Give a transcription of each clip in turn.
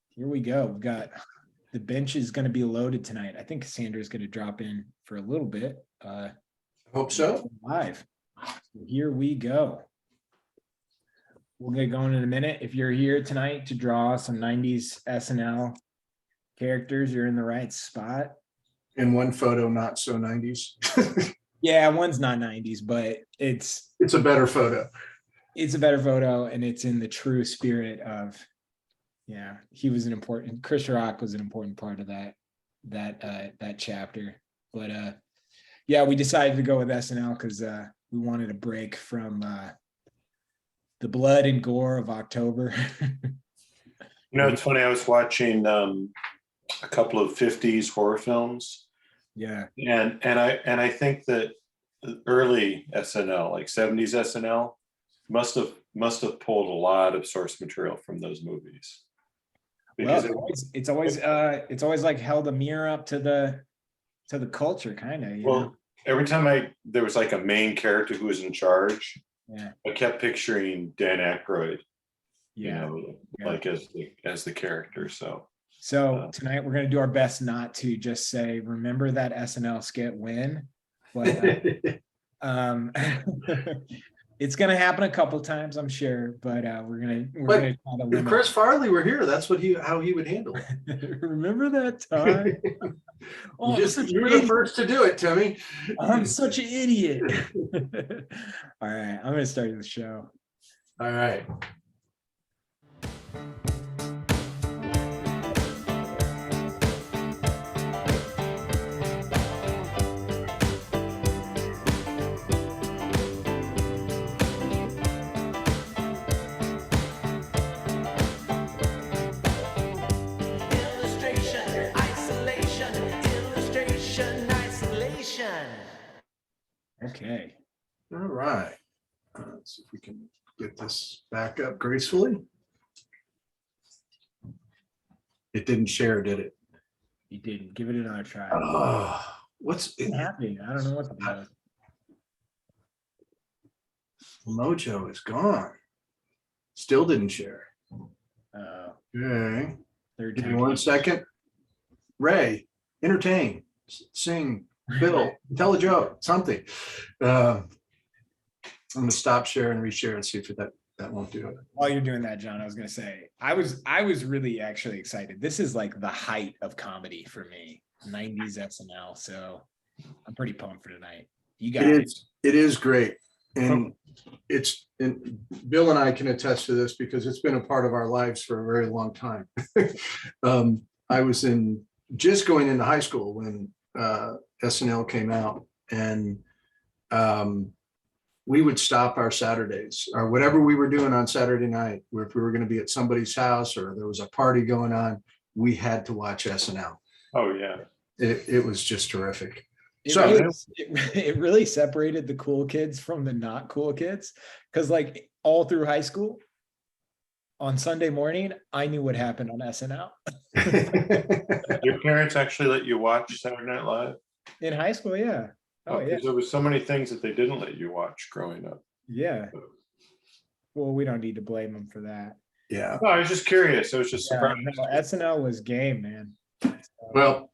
Here we go. We've got the bench is going to be loaded tonight. I think Cassandra's going to drop in for a little bit. Hope so. Live. Here we go. We'll get going in a minute. If you're here tonight to draw some 90s SNL characters, you're in the right spot. In one photo, not so 90s. Yeah, one's not 90s, but it's a better photo. It's a better photo, and it's in the true spirit of, he was Chris Rock was an important part of that chapter. But we decided to go with SNL because we wanted a break from the blood and gore of October. It's funny. I was watching a couple of 50s horror films. Yeah. And I think that early SNL, like 70s SNL, must have pulled a lot of source material from those movies. Because it's always like held a mirror up to the culture, kind of. Well, every time there was like a main character who was in charge, I kept picturing Dan Aykroyd, like as the character. So tonight we're going to do our best not to just say, remember that SNL skit when, but it's going to happen a couple times, I'm sure, but we're going to try to limit. If Chris Farley were here, that's how he would handle it. Remember that time? You're the first to do it, Timmy. I'm such an idiot. All right, I'm going to start the show. All right. Okay. All right. Let's see if we can get this back up gracefully. It didn't share, did it? You didn't. Give it another try. What's happening? I don't know what's about. Mojo is gone. Still didn't share. Okay. Give me 1 second. Ray, entertain, sing, Bill, tell a joke, something. I'm going to stop share and reshare and see if that won't do it. While you're doing that, John, I was going to say, I was really actually excited. This is like the height of comedy for me, 90s SNL. So I'm pretty pumped for tonight. You guys. It is great. And Bill and I can attest to this because it's been a part of our lives for a very long time. I was just going into high school when SNL came out, and we would stop our Saturdays or whatever we were doing on Saturday night, where if we were going to be at somebody's house or there was a party going on, we had to watch SNL. Oh yeah. It was just terrific. It really separated the cool kids from the not cool kids, because like all through high school on Sunday morning, I knew what happened on SNL. Your parents actually let you watch Saturday Night Live? In high school, yeah. Oh yeah. There was so many things that they didn't let you watch growing up. Yeah. Well, we don't need to blame them for that. Yeah. No, I was just curious. I was just surprised. No, SNL was game, man. Well,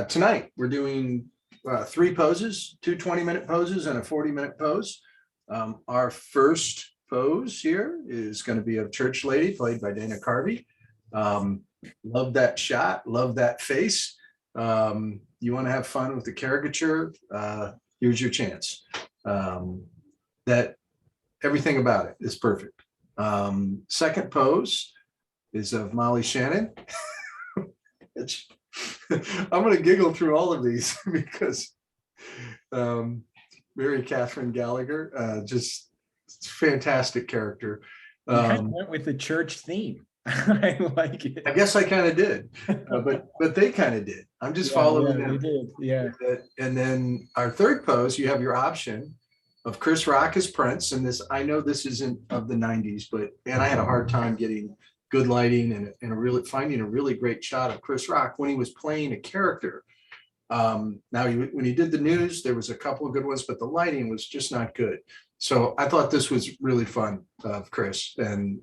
tonight we're doing 3 poses, 2 20-minute poses and a 40-minute pose. Our first pose here is going to be a church lady played by Dana Carvey. Love that shot. Love that face. You want to have fun with the caricature? Here's your chance. That everything about it is perfect. Second pose is of Molly Shannon. I'm going to giggle through all of these because Mary Catherine Gallagher, just fantastic character. You kind of went with the church theme. I like it. I guess I kind of did, but they kind of did. I'm just following them. They did. Yeah. And then our third pose, you have your option of Chris Rock as Prince, and this, I know this isn't of the 90s, but man, I had a hard time getting good lighting and finding a really great shot of Chris Rock when he was playing a character. When he did the news, there was a couple of good ones, but the lighting was just not good. So I thought this was really fun of Chris, and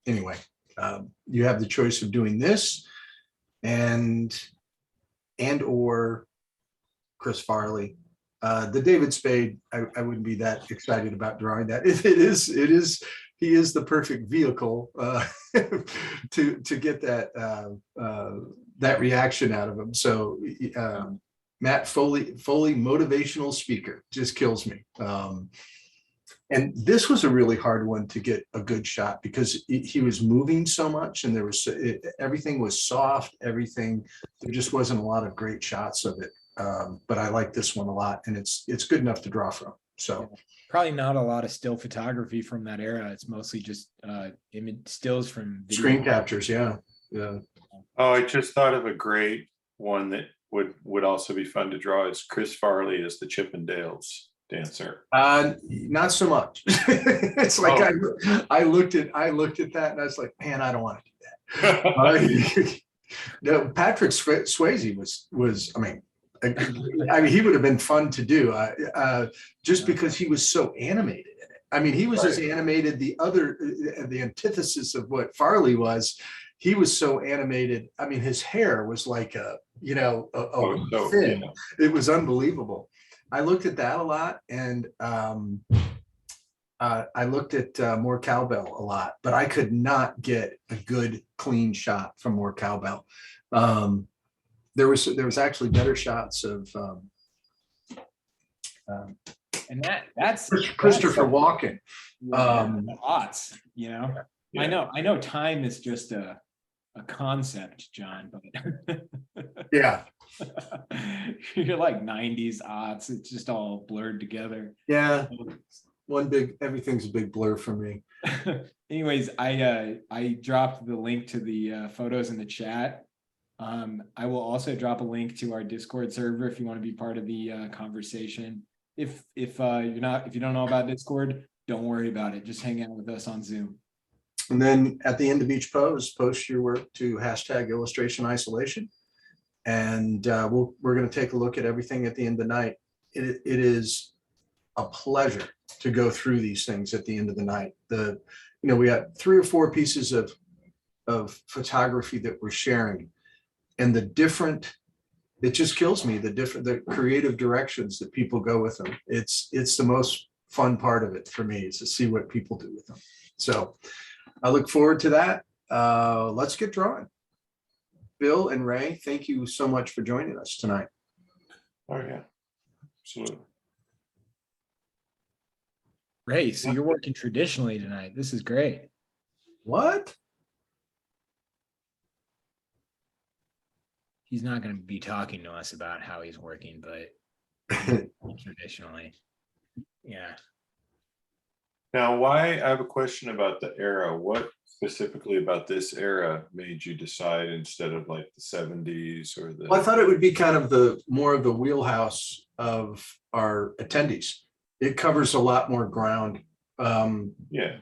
anyway, you have the choice of doing this and or Chris Farley. The David Spade, I wouldn't be that excited about drawing that. He is the perfect vehicle to get that reaction out of him. So Matt Foley, motivational speaker, just kills me. And this was a really hard one to get a good shot because he was moving so much, and everything was soft. Everything, there just wasn't a lot of great shots of it. But I like this one a lot, and it's good enough to draw from. So probably not a lot of still photography from that era. It's mostly just image stills from video. Screen captures. Yeah. Oh, I just thought of a great one that would also be fun to draw. Is Chris Farley as the Chippendales dancer? Not so much. It's like I looked at that and I was like, man, I don't want to do that. No, Patrick Swayze was. I mean, he would have been fun to do, just because he was so animated in it. I mean, he was as animated. The antithesis of what Farley was. He was so animated. I mean, his hair was like thin. It was unbelievable. I looked at that a lot, and I looked at More Cowbell a lot, but I could not get a good, clean shot from More Cowbell. There was actually better shots of and that's Christopher Walken. Odds, Yeah. I know time is just a concept, John, but yeah. You're like 90s odds. It's just all blurred together. Yeah. Everything's a big blur for me. Anyways, I dropped the link to the photos in the chat. I will also drop a link to our Discord server if you want to be part of the conversation. If you don't know about Discord, don't worry about it. Just hang out with us on Zoom. And then at the end of each pose, post your work to hashtag illustration isolation. And we're going to take a look at everything at the end of the night. It is a pleasure to go through these things at the end of the night. We got 3 or 4 pieces of photography that we're sharing, and it just kills me, the creative directions that people go with them. It's the most fun part of it for me, is to see what people do with them. So I look forward to that. Let's get drawing. Bill and Ray, thank you so much for joining us tonight. Oh yeah, absolutely. Ray, so you're working traditionally tonight. This is great. What? He's not going to be talking to us about how he's working, but traditionally, yeah. Now, I have a question about the era. What specifically about this era made you decide instead of like the 70s or the? Well, I thought it would be kind of more of the wheelhouse of our attendees. It covers a lot more ground. Yeah.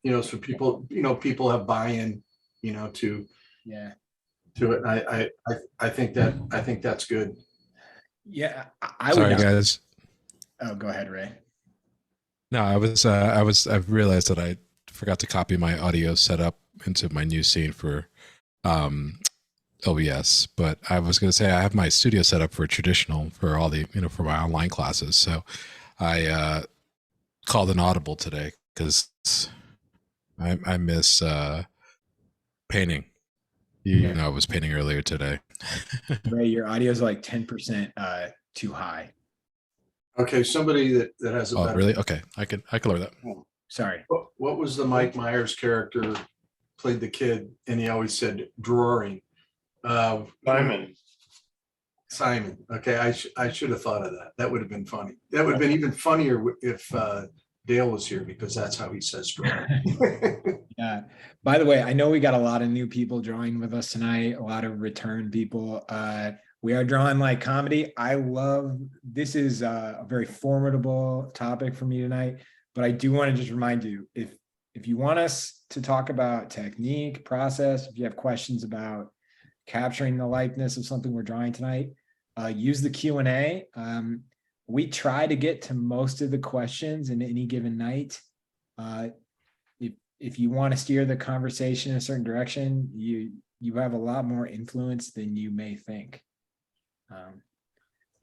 So people have buy-in, to it. I think that's good. Yeah. Sorry, guys. Oh, go ahead, Ray. No, I realized that I forgot to copy my audio setup into my new scene for OBS, but I was going to say I have my studio set up for traditional for all the, for my online classes. So I called an audible today because I miss painting. I was painting earlier today. Ray, your audio is like 10% too high. Okay, somebody that has a better. Really? Okay, I can lower that. Sorry. What was the Mike Myers character played the kid, and he always said drawing? Simon. Okay, I should have thought of that. That would have been funny. That would have been even funnier if Dale was here, because that's how he says drawing. Yeah. By the way, I know we got a lot of new people drawing with us tonight, a lot of return people. We are drawing like comedy. This is a very formidable topic for me tonight, but I do want to just remind you, if you want us to talk about technique, process, if you have questions about capturing the likeness of something we're drawing tonight, use the Q&A. We try to get to most of the questions in any given night. if you want to steer the conversation in a certain direction, you have a lot more influence than you may think.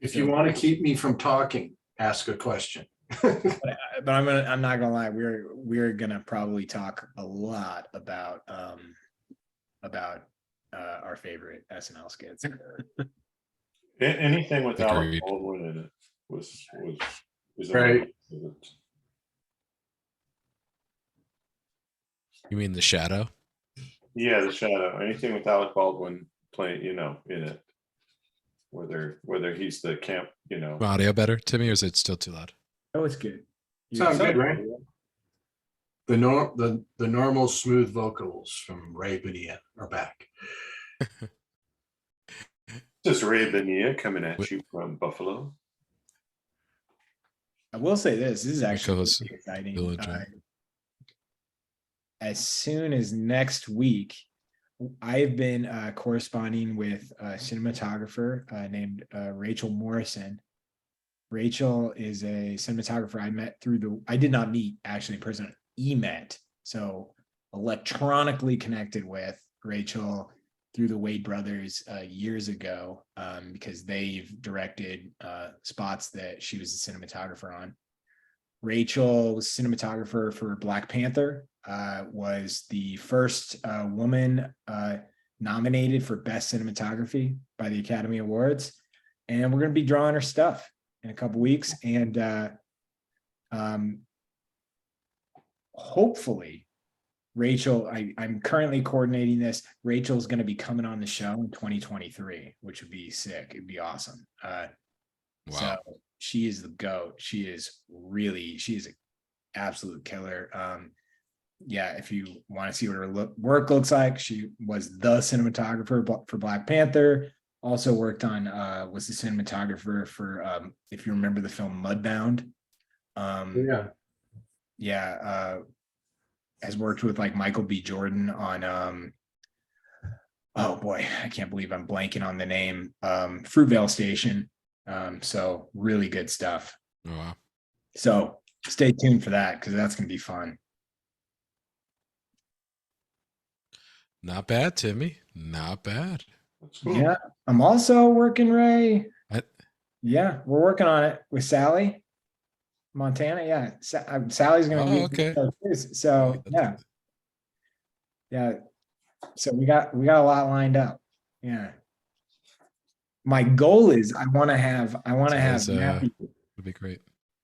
If you want to keep me from talking, ask a question. But I'm not gonna lie, we're gonna probably talk a lot about our favorite SNL skits. Anything with Alec Agreed. Baldwin in it was Right. You mean The Shadow? Yeah, The Shadow. Anything with Alec Baldwin playing, in it. Whether he's the camp, Audio better, Timmy, or is it still too loud? Oh, it's good. Sound good, right? The normal smooth vocals from Ray Bonilla are back. This is Ray Bonilla coming at you from Buffalo. I will say this is actually co-host pretty exciting. Bill and John. As soon as next week, I've been corresponding with a cinematographer named Rachel Morrison. Rachel is a cinematographer I met I did not meet actually in person, met. So electronically connected with Rachel through the Wade brothers years ago, because they've directed spots that she was a cinematographer on. Rachel was cinematographer for Black Panther, was the first woman nominated for Best Cinematography by the Academy Awards. And we're going to be drawing her stuff in a couple weeks. And hopefully, Rachel, I'm currently coordinating this. Rachel's going to be coming on the show in 2023, which would be sick. It'd be awesome. Wow. So she is the GOAT. She is an absolute killer. Yeah, if you want to see what her work looks like, she was the cinematographer for Black Panther. Also worked on, was the cinematographer for, if you remember the film Mudbound. Has worked with like Michael B. Jordan on, oh boy, I can't believe I'm blanking on the name, Fruitvale Station. So really good stuff. Oh, wow. So stay tuned for that because that's going to be fun. Not bad, Timmy. Not bad. Cool. Yeah, I'm also working, Ray. I- Yeah, we're working on it with Sally Montana. Yeah, Sally's going to be okay. So yeah. So we got a lot lined up. Yeah. My goal is I want to have Nappy. Would be great.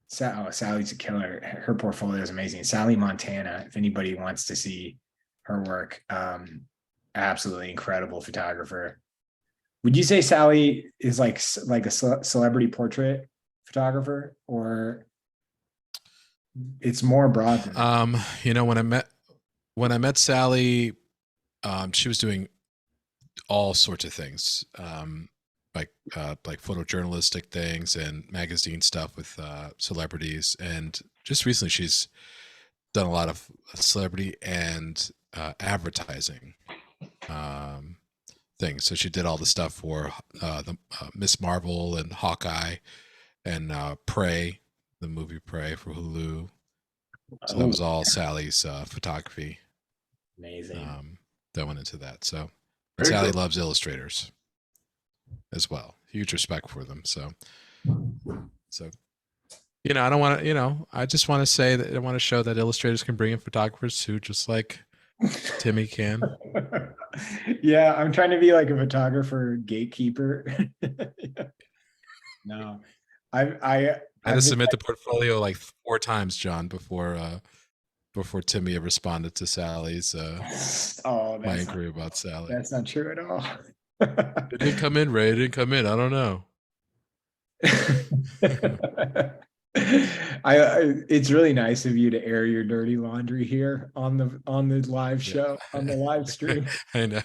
Sally's a killer. Her portfolio is amazing. Sally Montana, if anybody wants to see her work, absolutely incredible photographer. Would you say Sally is like a celebrity portrait photographer, or it's more broad than that? When I met Sally, she was doing all sorts of things, like photojournalistic things and magazine stuff with celebrities. And just recently, she's done a lot of celebrity and advertising things. So she did all the stuff for the Miss Marvel and Hawkeye and Prey, the movie Prey for Hulu. So that was all Sally's photography. Amazing. That went into that. So Very Sally cool. loves illustrators as well. Huge respect for them. So I don't want to, I just want to say that I want to show that illustrators can bring in photographers too, just like Timmy can. Yeah, I'm trying to be like a photographer gatekeeper. No, I had to submit the portfolio like 4 times, John, before Timmy responded to Sally's my inquiry about Sally. That's not true at all. It didn't come in, Ray. It didn't come in. I don't know. It's really nice of you to air your dirty laundry here on the live show, on the live stream. I know.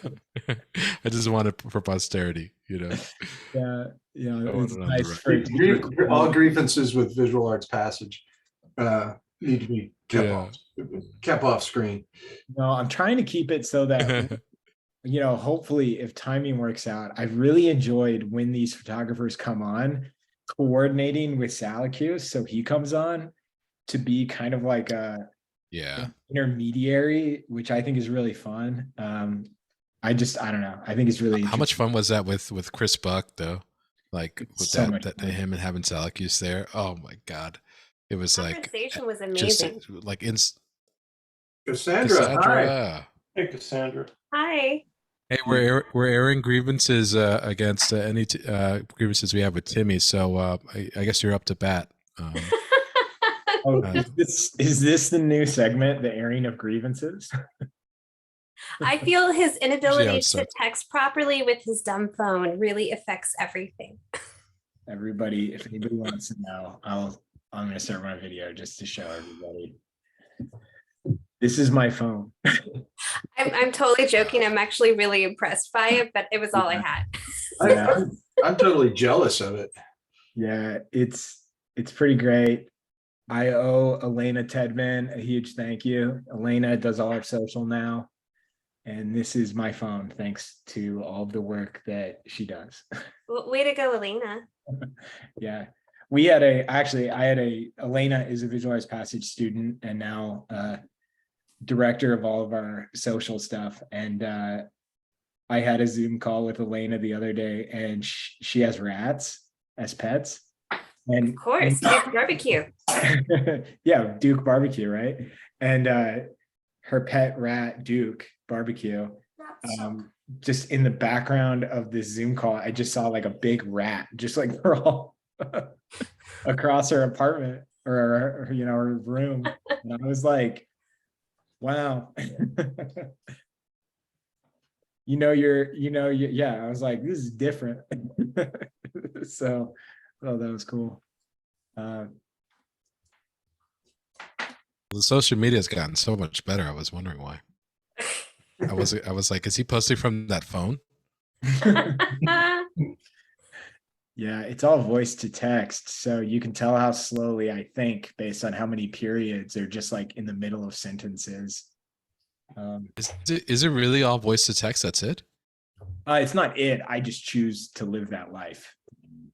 I just want it for posterity, Yeah, it's it nice for it to be All grievances with Visual Arts Passage need to be kept off screen. No, I'm trying to keep it so that hopefully if timing works out. I've really enjoyed when these photographers come on, coordinating with Salacuse, so he comes on to be kind of like a Yeah. intermediary, which I think is really fun. I don't know. I think it's really How much interesting. fun was that with Chris Buck though? Like It's with so much that fun. him and having Syracuse there. Oh my god, it was like Conversation was just amazing. like in Cassandra, hi. Cassandra. Hey, Cassandra. Hi. Hey, we're airing grievances against any grievances we have with Timmy. So I guess you're up to bat. Oh, Uh, is this the new segment, the airing of grievances? I feel his how inability it to starts. text properly with his dumb phone really affects everything. Everybody, if anybody wants to know, I'm gonna start my video just to show everybody. This is my phone. I'm totally joking. I'm actually really impressed by it, but it was all I had. Yeah. I'm totally jealous of it. Yeah, it's pretty great. I owe Elena Tedman a huge thank you. Elena does all our social now. And this is my phone, thanks to all of the work that she does. Well, way to go, Elena. Yeah. Elena is a visualized passage student and now director of all of our social stuff. And I had a Zoom call with Elena the other day, and she has rats as pets. And Of course, Duke barbecue. yeah, Duke barbecue, right? And her pet rat, Duke barbecue, just in the background of this Zoom call, I just saw like a big rat just like crawl across her apartment or her room. And I was like, wow. Yeah, I was like, this is different. So, oh, that was cool. The social media has gotten so much better. I was wondering why. I was like, is he posting from that phone? Yeah, it's all voice to text. So you can tell how slowly I think based on how many periods are just like in the middle of sentences. Is it really all voice to text? That's it? It's not it. I just choose to live that life.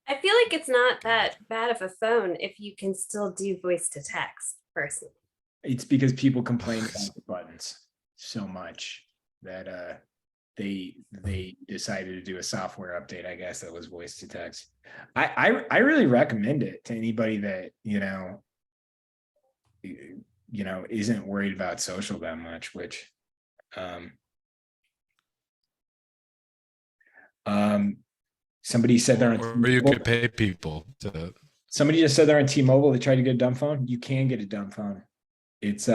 I feel like it's not that bad of a phone if you can still do voice to text, personally. It's because people complain about the buttons so much that they decided to do a software update, I guess, that was voice to text. I really recommend it to anybody that isn't worried about social that much, which somebody said they're on Or you could pay people to. somebody just said they're on T-Mobile. They tried to get a dumb phone. You can get a dumb phone. It's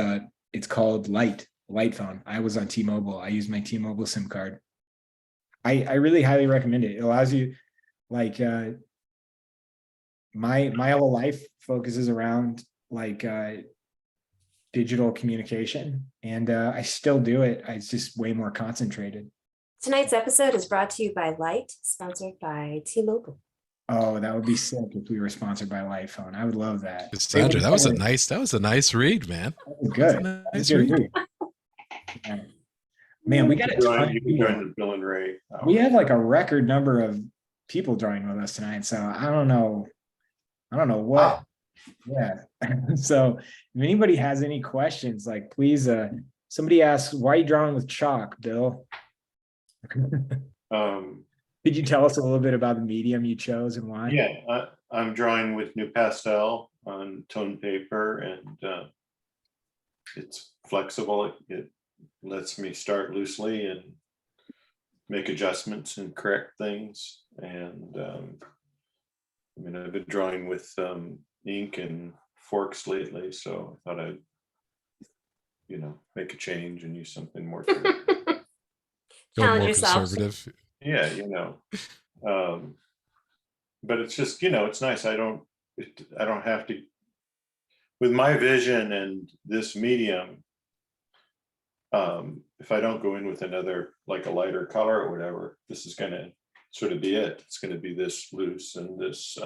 called light phone. I was on T-Mobile. I used my T-Mobile SIM card. I really highly recommend it. It allows you, like, my whole life focuses around like digital communication, and I still do it. It's just way more concentrated. Tonight's episode is brought to you by Light, sponsored by T-Mobile. Oh, that would be sick if we were sponsored by Light Phone. I would love that. Cassandra, that was a nice read, man. That was good. That was a Nice nice read. read. Yeah. Man, we got a ton. You can join the Bill and Ray. We have like a record number of people joining with us tonight, so I don't know what. Wow. Yeah. So if anybody has any questions, like, please, somebody asks, why are you drawing with chalk, Bill? Could you tell us a little bit about the medium you chose and why? Yeah, I'm drawing with New Pastel on tone paper, and it's flexible. It lets me start loosely and make adjustments and correct things. And I've been drawing with ink and forks lately, so I thought I'd make a change and use something more Challenge more yourself. conservative. yeah, but it's just, it's nice. I don't have to, with my vision and this medium, if I don't go in with another, like a lighter color or whatever, this is going to sort of be it. It's going to be this loose and this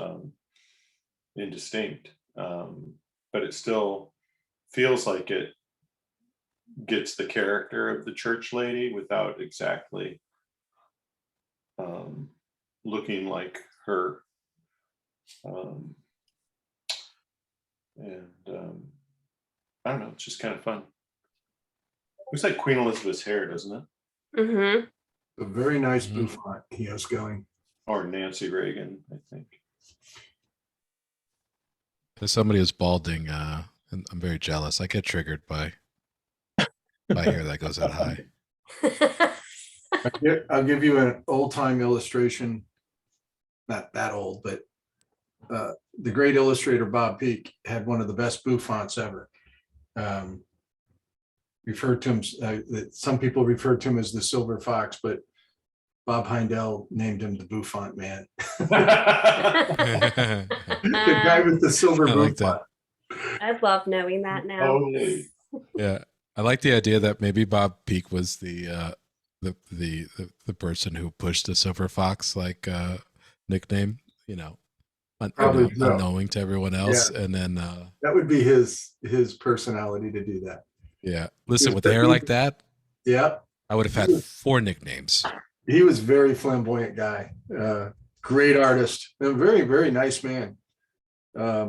indistinct, but it still feels like it gets the character of the church lady without exactly looking like her. I don't know, it's just kind of fun. Looks like Queen Elizabeth's hair, doesn't it? Mm-hmm. A very nice Mhm. bouffant he has going. Or Nancy Reagan, I think. There's somebody who's balding, and I'm very jealous. I get triggered by hair that goes that high. I'll give you an old time illustration. Not that old, but the great illustrator Bob Peak had one of the best bouffants ever. Referred to him, some people refer to him as the silver fox, but Bob Heindel named him the bouffant man. The guy with the silver I like bouffant. I love knowing that now. Totally. Yeah, I like the idea that maybe Bob Peak was the person who pushed the silver fox nickname, Probably so. unknowing to everyone else, and then That would be his personality to do that. yeah. Listen, with the hair like that, Yeah, I would have had 4 nicknames. he was very flamboyant guy, great artist, a very, very nice man. A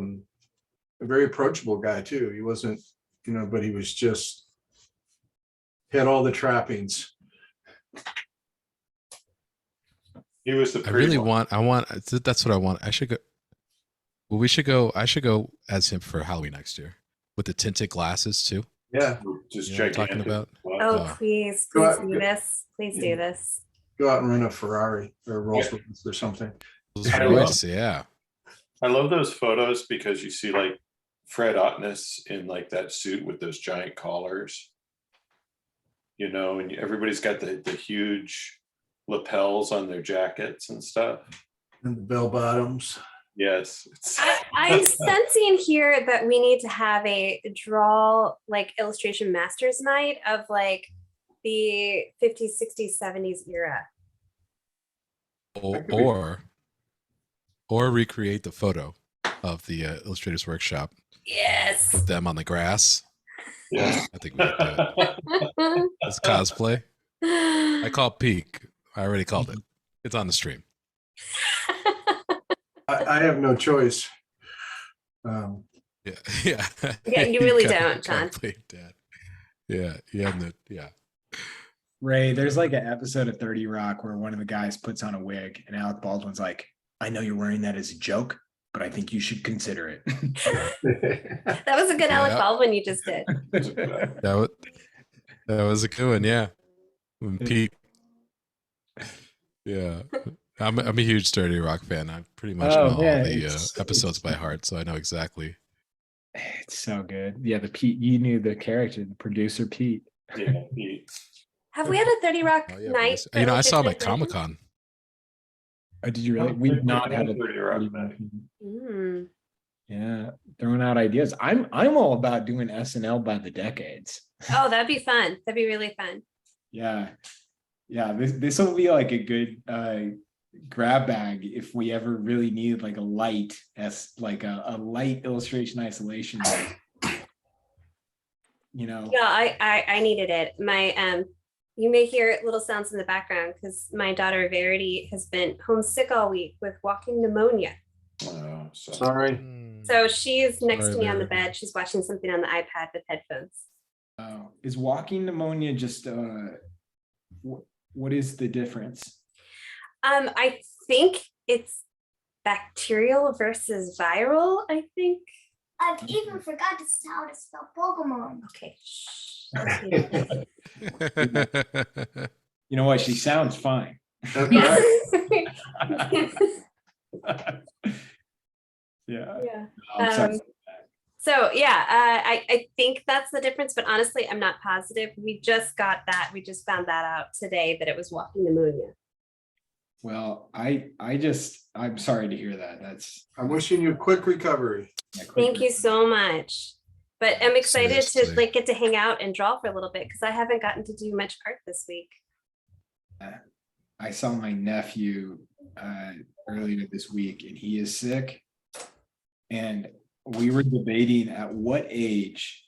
very approachable guy too. He wasn't, but he was just had all the trappings. He was the I really one. that's what I want. I should go. Well, I should go as him for Halloween next year with the tinted glasses too. Yeah, Just You know what I'm talking gigantic. about? Oh, Oh. please Go out- do this. Please do this. go out and rent a Ferrari or a Rolls Royce or something. Those I voice, yeah. I love those photos because you see like Fred Ottness in like that suit with those giant collars, and everybody's got the huge lapels on their jackets and stuff. And the bell bottoms. Yes. I'm sensing here that we need to have a draw illustration masters night of the 50s, 60s, 70s era. Or recreate the photo of the illustrators workshop Yes. with them on the grass. Yes. I think we could do it. It's cosplay. I call it peak. I already called it. It's on the stream. I have no choice. Yeah. Yeah, you really Can't don't, John. play Dad. Yeah. Yeah. Yeah. Ray, there's like an episode of 30 Rock where one of the guys puts on a wig and Alec Baldwin's like, I know you're wearing that as a joke, but I think you should consider it. That was a good Alec Yeah. Baldwin you just did. That was a good one. Yeah. When Pete. Yeah. I'm a huge 30 Rock fan. I pretty much know all the episodes by heart, so I know exactly. It's so good. Yeah, the Pete, you knew the character, the producer Pete. Yeah. Have we had a 30 Rock Oh, yeah, night? I saw him at Illustration? Comic-Con. Oh, did you really? We've not had a 30 Rock night. Mm. Yeah, throwing out ideas. I'm all about doing SNL by the decades. Oh, that'd be fun. That'd be really fun. Yeah. This will be like a good grab bag if we ever really need like a light light illustration isolation. Yeah, I needed it. My you may hear little sounds in the background because my daughter Verity has been homesick all week with walking pneumonia. Oh, Sorry. So she's next Sorry, to me on the Verity. bed. She's watching something on the iPad with headphones. Is walking pneumonia just what is the difference? I think it's bacterial versus viral, I think. I've even forgot to how to spell Pokemon. Okay. shh. You know what? She sounds fine. Yeah. Yeah. Yeah. I'm sorry. So yeah, I think that's the difference, but honestly, I'm not positive. We just found that out today that it was walking pneumonia. Well, I'm sorry to hear that. I'm wishing you a quick recovery. Thank you so much. But I'm excited to Seriously. get to hang out and draw for a little bit because I haven't gotten to do much art this week. I saw my nephew earlier this week and he is sick. And we were debating at what age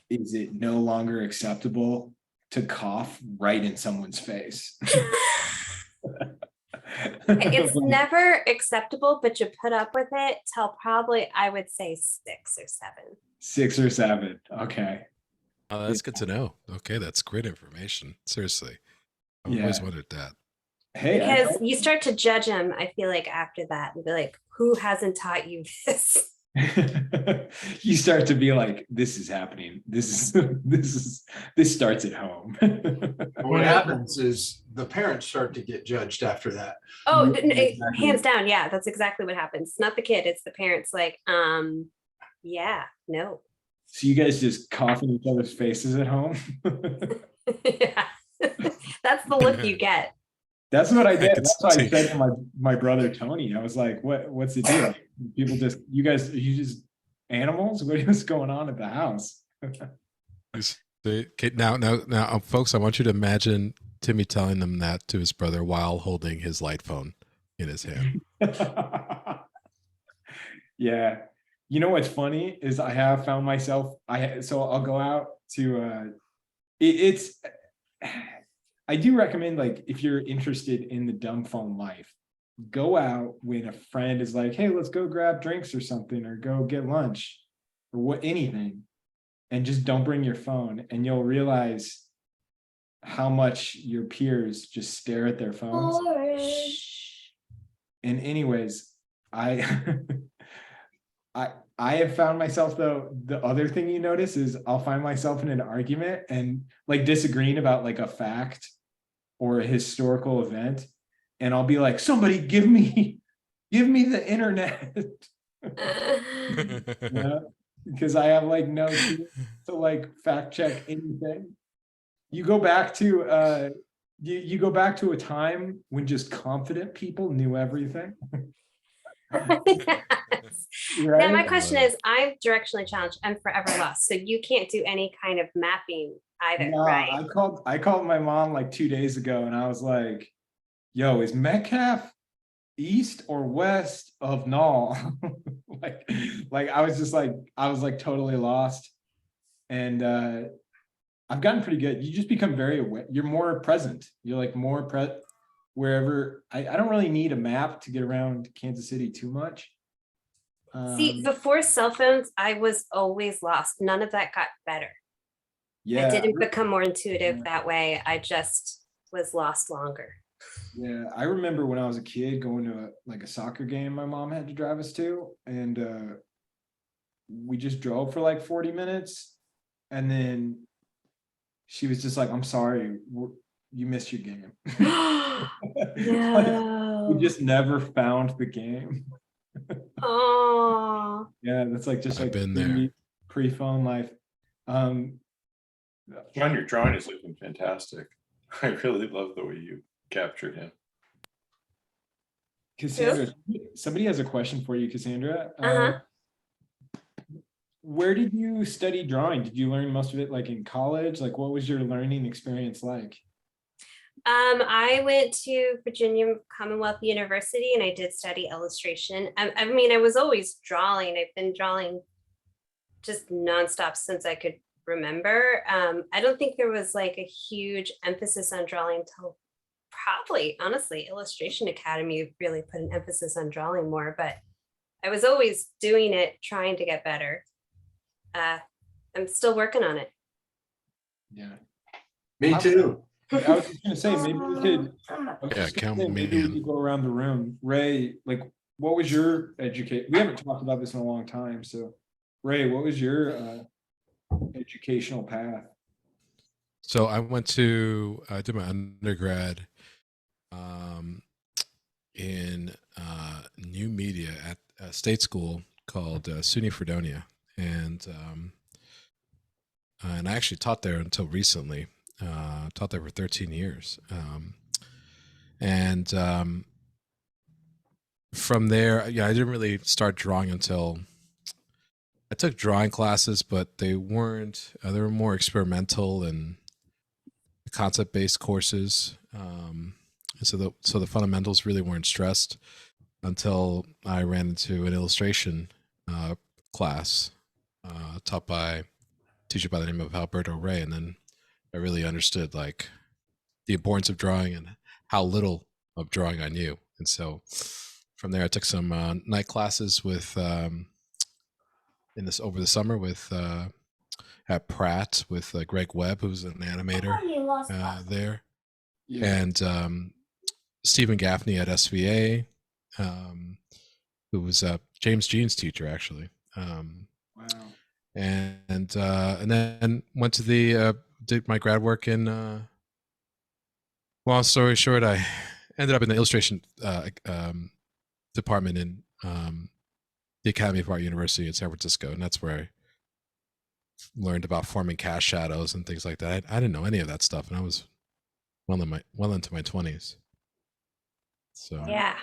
is it no longer acceptable to cough right in someone's face? It's never acceptable, but you put up with it till probably, I would say 6 or 7. 6 or 7. Okay. Oh, that's good to know. Okay, that's great information. Seriously, I've always Yeah. wondered that. Hey, Because you start to judge them, I feel like, after that, and be like, who hasn't taught you this? you start to be like, this is happening. This starts at home. What happens is the parents start to get judged after that. Oh, Exactly. hands down, yeah, that's exactly what happens. It's not the kid, it's the parents. Like, yeah, no. So you guys just cough in each other's faces at home? Yeah. That's the look you get. That's what I did. could That's what I see. said to my brother Tony. I was like, what's the deal? People just, are you just animals? What's going on at the house? Okay, now, folks, I want you to imagine Timmy telling them that to his brother while holding his light phone in his hand. Yeah. You know what's funny is I have found myself, so I'll go out to it's I do recommend, like, if you're interested in the dumb phone life, go out when a friend is like, hey, let's go grab drinks or something, or go get lunch, or anything, and just don't bring your phone, and you'll realize how much your peers just stare at their phones. And anyways, I I have found myself, though, the other thing you notice is I'll find myself in an argument and like disagreeing about like a fact or a historical event, and I'll be like, somebody give me the internet. Yeah, because I have like no clue to like fact check anything. You go back to you go back to a time when just confident people knew everything. Yes. Right? Now, my question is, I'm directionally challenged and forever lost. So you can't do any kind of mapping either, No, right? I called my mom like 2 days ago, and I was like, yo, is Metcalf east or west of Null? like I was just like, I was like totally lost. And I've gotten pretty good. You just become very aware. You're more present. You're like more wherever. I don't really need a map to get around Kansas City too much. See, before cell phones, I was always lost. None of that got better. Yeah, I didn't become more intuitive Yeah. that way. I just was lost longer. yeah. I remember when I was a kid going to a soccer game my mom had to drive us to, and we just drove for like 40 minutes, and then she was just like, I'm sorry, you missed your game. Like, we No. just never found the game. Oh. Yeah, that's like just I've like been there. pre-phone life. John, your drawing is looking fantastic. I really love the way you captured him. Cassandra, somebody has a question for you, Cassandra. Uh-huh. Where did you study drawing? Did you learn most of it like in college? Like, what was your learning experience like? I went to Virginia Commonwealth University and I did study illustration. I mean, I was always drawing. I've been drawing just nonstop since I could remember. I don't think there was like a huge emphasis on drawing until probably, honestly, Illustration Academy really put an emphasis on drawing more, but I was always doing it, trying to get better. I'm still working on it. Yeah. Me too. I was just gonna say, maybe we could, Yeah, count me maybe we in. could go around the room. Ray, like, what was your education? We haven't talked about this in a long time. So Ray, what was your educational path? So I did my undergrad in new media at a state school called SUNY Fredonia, and I actually taught there until recently. Taught there for 13 years, and from there, yeah, I didn't really start drawing until I took drawing classes, but they weren't. They were more experimental and concept-based courses. So the fundamentals really weren't stressed until I ran into an illustration class taught by a teacher by the name of Alberto Ray, and then I really understood like the importance of drawing and how little of drawing I knew. And so from there, I took some night classes with over the summer with at Pratt with Greg Webb, who's an animator Oh, you lost there, Yeah. and Stephen Gaffney at SVA, who was James Jean's teacher actually. Wow. And then went to the did my grad work in. Long story short, I ended up in the illustration department in the Academy of Art University in San Francisco, and that's where I learned about forming cast shadows and things like that. I didn't know any of that stuff, and I was well into my 20s. So Yeah.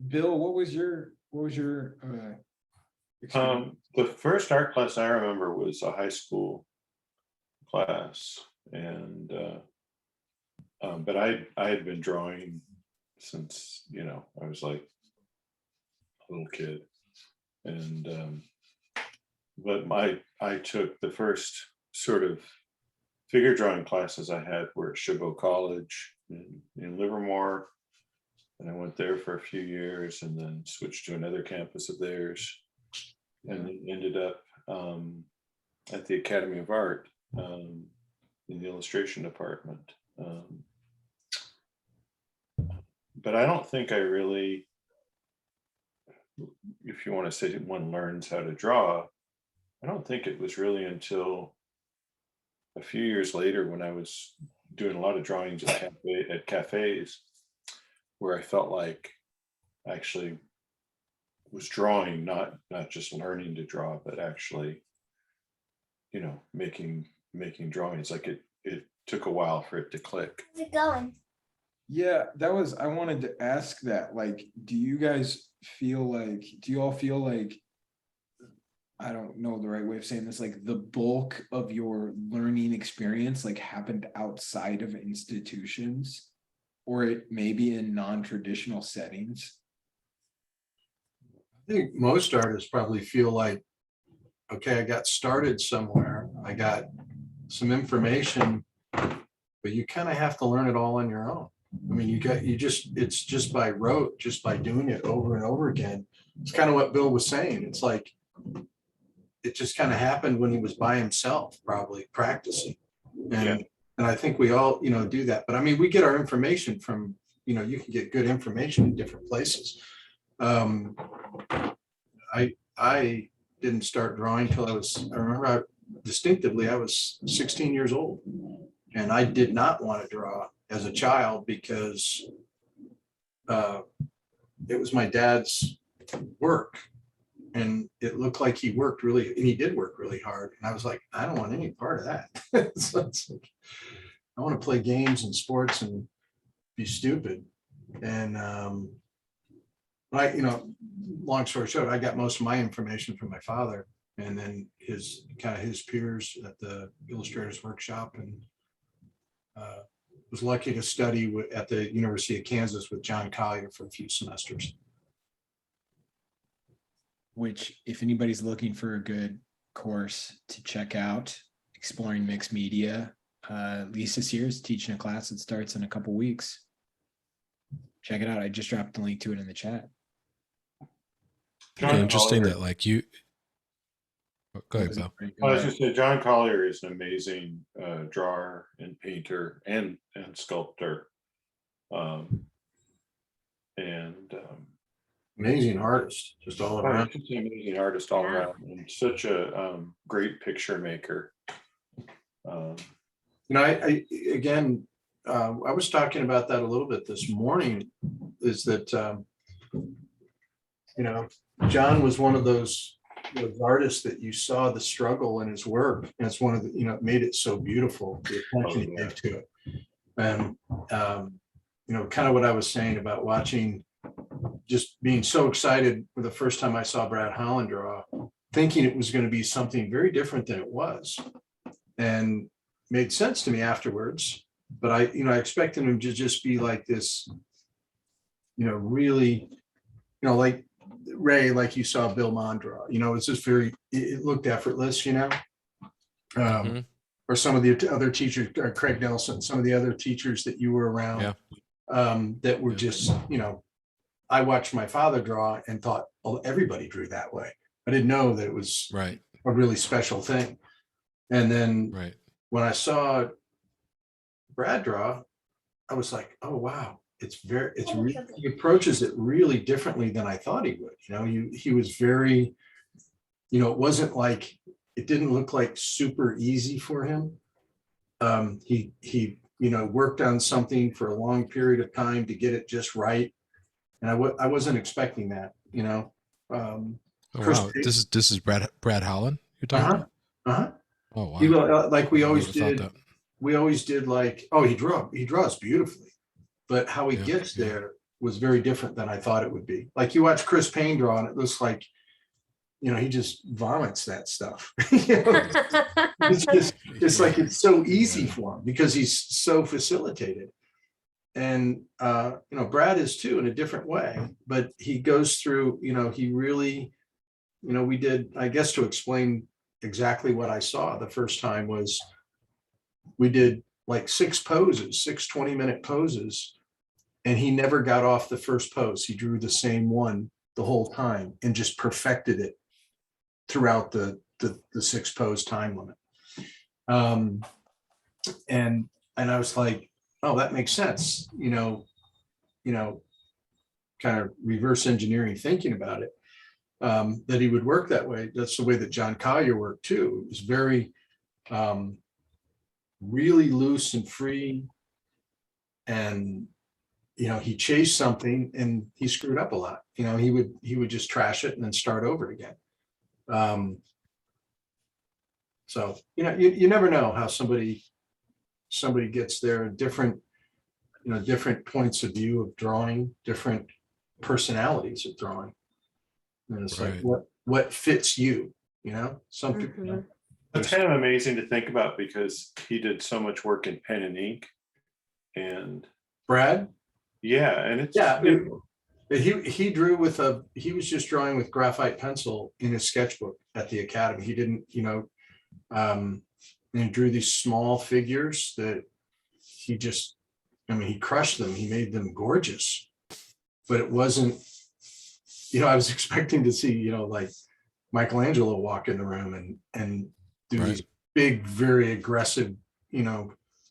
Bill, what was your experience? The first art class I remember was a high school class, and but I had been drawing since, you know, I was like a little kid, and but I took the first sort of figure drawing classes I had were at Chabot College in Livermore, and I went there for a few years, and then switched to another campus of theirs, and ended up at the Academy of Art in the illustration department. But I don't think I really, if you want to say one learns how to draw, I don't think it was really until a few years later when I was doing a lot of drawings at cafes where I felt like I actually was drawing, not just learning to draw, but actually, you know, making drawings. Like it took a while for it to click. How's it going? Yeah, I wanted to ask that. Like, do you all feel like, I don't know the right way of saying this, like the bulk of your learning experience like happened outside of institutions, or it maybe in non-traditional settings? I think most artists probably feel like, okay, I got started somewhere, I got some information, but you kind of have to learn it all on your own. I mean, it's just by rote, just by doing it over and over again. It's kind of what Bill was saying. It's like, it just kind of happened when he was by himself, probably practicing. And I think we all, do that. But I mean, we get our information from, you can get good information in different places. I didn't start drawing till I remember distinctively, I was 16 years old. And I did not want to draw as a child because it was my dad's work. And it looked like he worked and he did work really hard. And I was like, I don't want any part of that. So it's like, I want to play games and sports and be stupid. And long story short, I got most of my information from my father, and then his peers at the illustrators workshop, and was lucky to study at the University of Kansas with John Collier for a few semesters. Which, if anybody's looking for a good course to check out, Exploring Mixed Media, Lisa Sears teaching a class that starts in a couple weeks. Check it out. I just dropped the link to it in the chat. Interesting Collier, that like you. Go ahead, Bill. I was just saying, John Collier is an amazing drawer and painter and sculptor, Amazing artist, just all around. He's an amazing artist all around, and such a great picture maker. I was talking about that a little bit this morning, is that, John was one of those artists that you saw the struggle in his work. And it's one of the, it made it so beautiful, the attention he gave to it. And, kind of what I was saying about watching, just being so excited for the first time I saw Brad Holland draw, thinking it was going to be something very different than it was. And made sense to me afterwards. But I expected him to just be like this, really, like Ray, like you saw Bill Mondra, it's just it looked effortless, or some of the other teachers, Craig Nelson, some of the other teachers that you were around, that were just, I watched my father draw and thought, oh, everybody drew that way. I didn't know that it was right. a really special thing. And then Right. when I saw Brad draw, I was like, oh, wow, he approaches it really differently than I thought he would. You know, he was very, it wasn't like, it didn't look like super easy for him. He worked on something for a long period of time to get it just right. And I wasn't expecting that, Oh Chris wow, this is Brad Holland you're talking Uh-huh. about? Uh-huh. Oh wow. Like we I would always have thought did. that. We always did like, oh, he draws beautifully, but how he Yeah, gets yeah. there was very different than I thought it would be. Like you watch Chris Payne draw and it looks like, he just vomits that stuff. It's like, it's so easy Yeah. for him because he's so facilitated. And, Brad is too, in a different way, but he goes through, he really, we did, I guess, to explain exactly what I saw the first time was we did like 6 poses, 6 20-minute poses. And he never got off the first pose. He drew the same one the whole time and just perfected it throughout the 6 pose time limit. And I was like, oh, that makes sense. Kind of reverse engineering thinking about it, that he would work that way. That's the way that John Collier worked too. It was very, really loose and free. And, he chased something and he screwed up a lot. He would just trash it and then start over again. So, you never know how somebody gets there, different points of view of drawing, different personalities of drawing. And it's like, Right. what fits you, some people. Mhm. It's kind of amazing to think about because he did so much work in pen and ink. And Brad, yeah, and it's he drew he was just drawing with graphite pencil in his sketchbook at the academy. He didn't, and he drew these small figures that he just, he crushed them. He made them gorgeous, but it wasn't, I was expecting to see, like Michelangelo walk in the room and do Right. these big, very aggressive,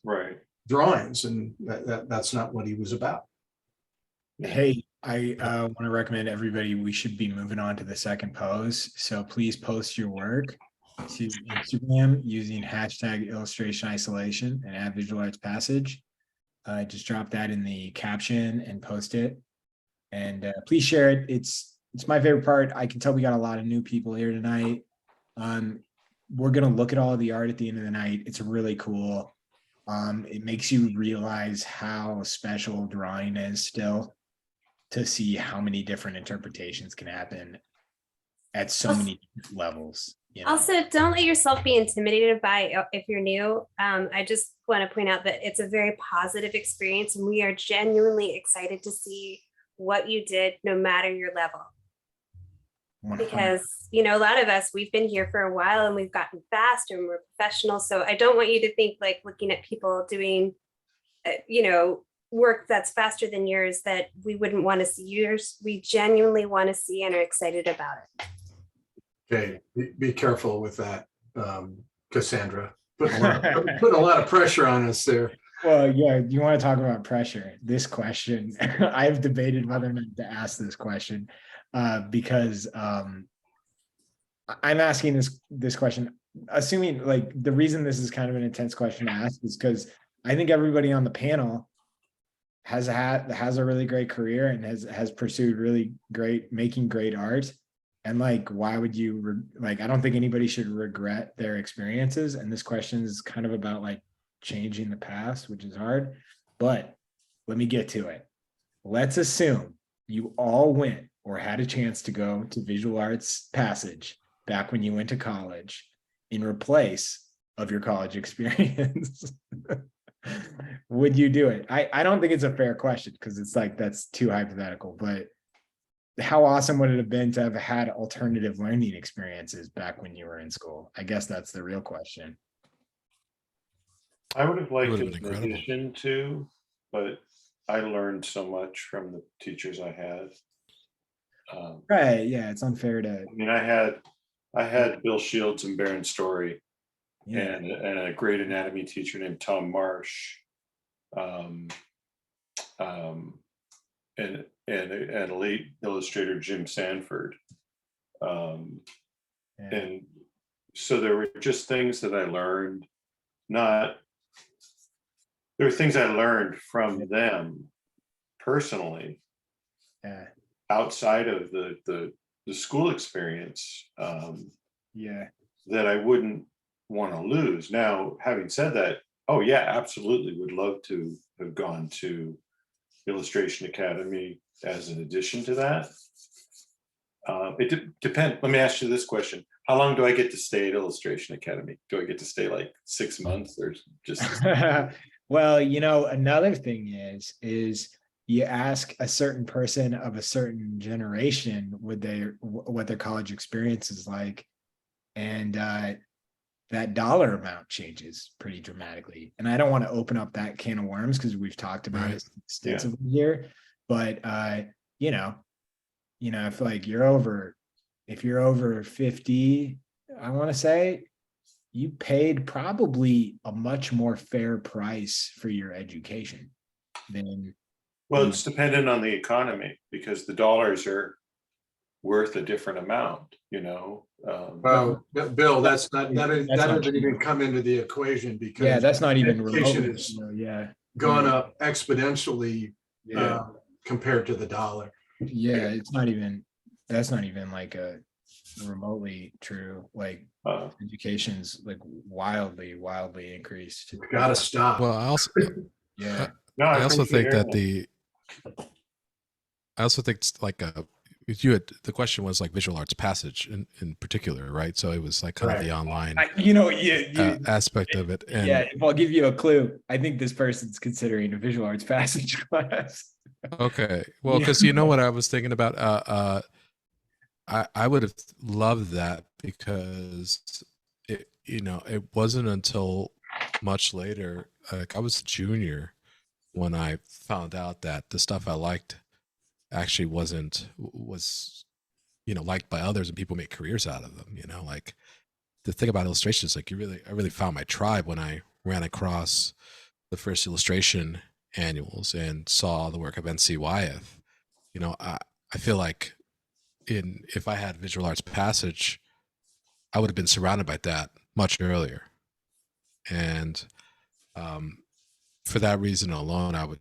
right. drawings, and that's not what he was about. Hey, I want to recommend everybody, we should be moving on to the second pose. So please post your work to Instagram using hashtag illustration isolation and add visual arts passage. Just drop that in the caption and post it. And please share it. It's my favorite part. I can tell we got a lot of new people here tonight. We're going to look at all of the art at the end of the night. It's really cool. It makes you realize how special drawing is still, to see how many different interpretations can happen at so many levels. Also, don't let yourself be intimidated by if you're new. I just want to point out that it's a very positive experience, and we are genuinely excited to see what you did, no matter your level. 100%. Because a lot of us, we've been here for a while and we've gotten faster and we're professionals. So I don't want you to think, like, looking at people doing, work that's faster than yours, that we wouldn't want to see yours. We genuinely want to see and are excited about it. Okay, be careful with that, Cassandra. Putting a lot of pressure on us there. Well, yeah, you want to talk about pressure? This question, I've debated whether or not to ask this question, because I'm asking this question, assuming, like, the reason this is kind of an intense question to ask is because I think everybody on the panel has a really great career and has pursued really making great art. And like, why would you I don't think anybody should regret their experiences. And this question is kind of about like changing the past, which is hard, but let me get to it. Let's assume you all went or had a chance to go to visual arts passage back when you went to college in replace of your college experience. Would you do it? I don't think it's a fair question because it's like, that's too hypothetical, but how awesome would it have been to have had alternative learning experiences back when you were in school? I guess that's the real question. I would have liked would've it been in incredible. addition to, but I learned so much from the teachers I had. Right. Yeah. It's unfair to. I mean, I had Bill Shields and Baron Story Yeah. and a great anatomy teacher named Tom Marsh, and a late illustrator, Jim Sanford. Yeah. And so there were just things that I learned, there were things I learned from them personally, Yeah. outside of the school experience, Yeah. that I wouldn't want to lose. Now, having said that, oh yeah, absolutely would love to have gone to Illustration Academy as an addition to that. It depends. Let me ask you this question. How long do I get to stay at Illustration Academy? Do I get to stay like 6 months or just? Well, another thing is you ask a certain person of a certain generation what their college experience is like, and that dollar amount changes pretty dramatically. And I don't want to open up that can of worms because we've talked about Right. it extensively here, but I feel like if you're over 50, I want to say, you paid probably a much more fair price for your education than. Well, it's dependent on the economy because the dollars are worth a different amount, Well, Bill, that not doesn't true. even come into the remotely because Yeah, that's not even education remotely. is Yeah. gone up exponentially Yeah. compared to the dollar. Yeah, that's not even like a remotely true. Like education's like wildly increased. Gotta stop. Well, Yeah. No, I also appreciate think that hearing I also think it's like the question was like visual arts passage in particular, right? So it was like kind of the online aspect of it. And if I'll give you a clue, I think this person's considering a visual arts passage class. okay, well, because you know what I was thinking about, I would have loved that because it wasn't until much later, like I was a junior when I found out that the stuff I liked actually was liked by others and people make careers out of them. Like the thing about illustration is like I really found my tribe when I ran across the first illustration annuals and saw the work of NC Wyeth. I feel like if I had visual arts passage, I would have been surrounded by that much earlier. And for that reason alone, I would,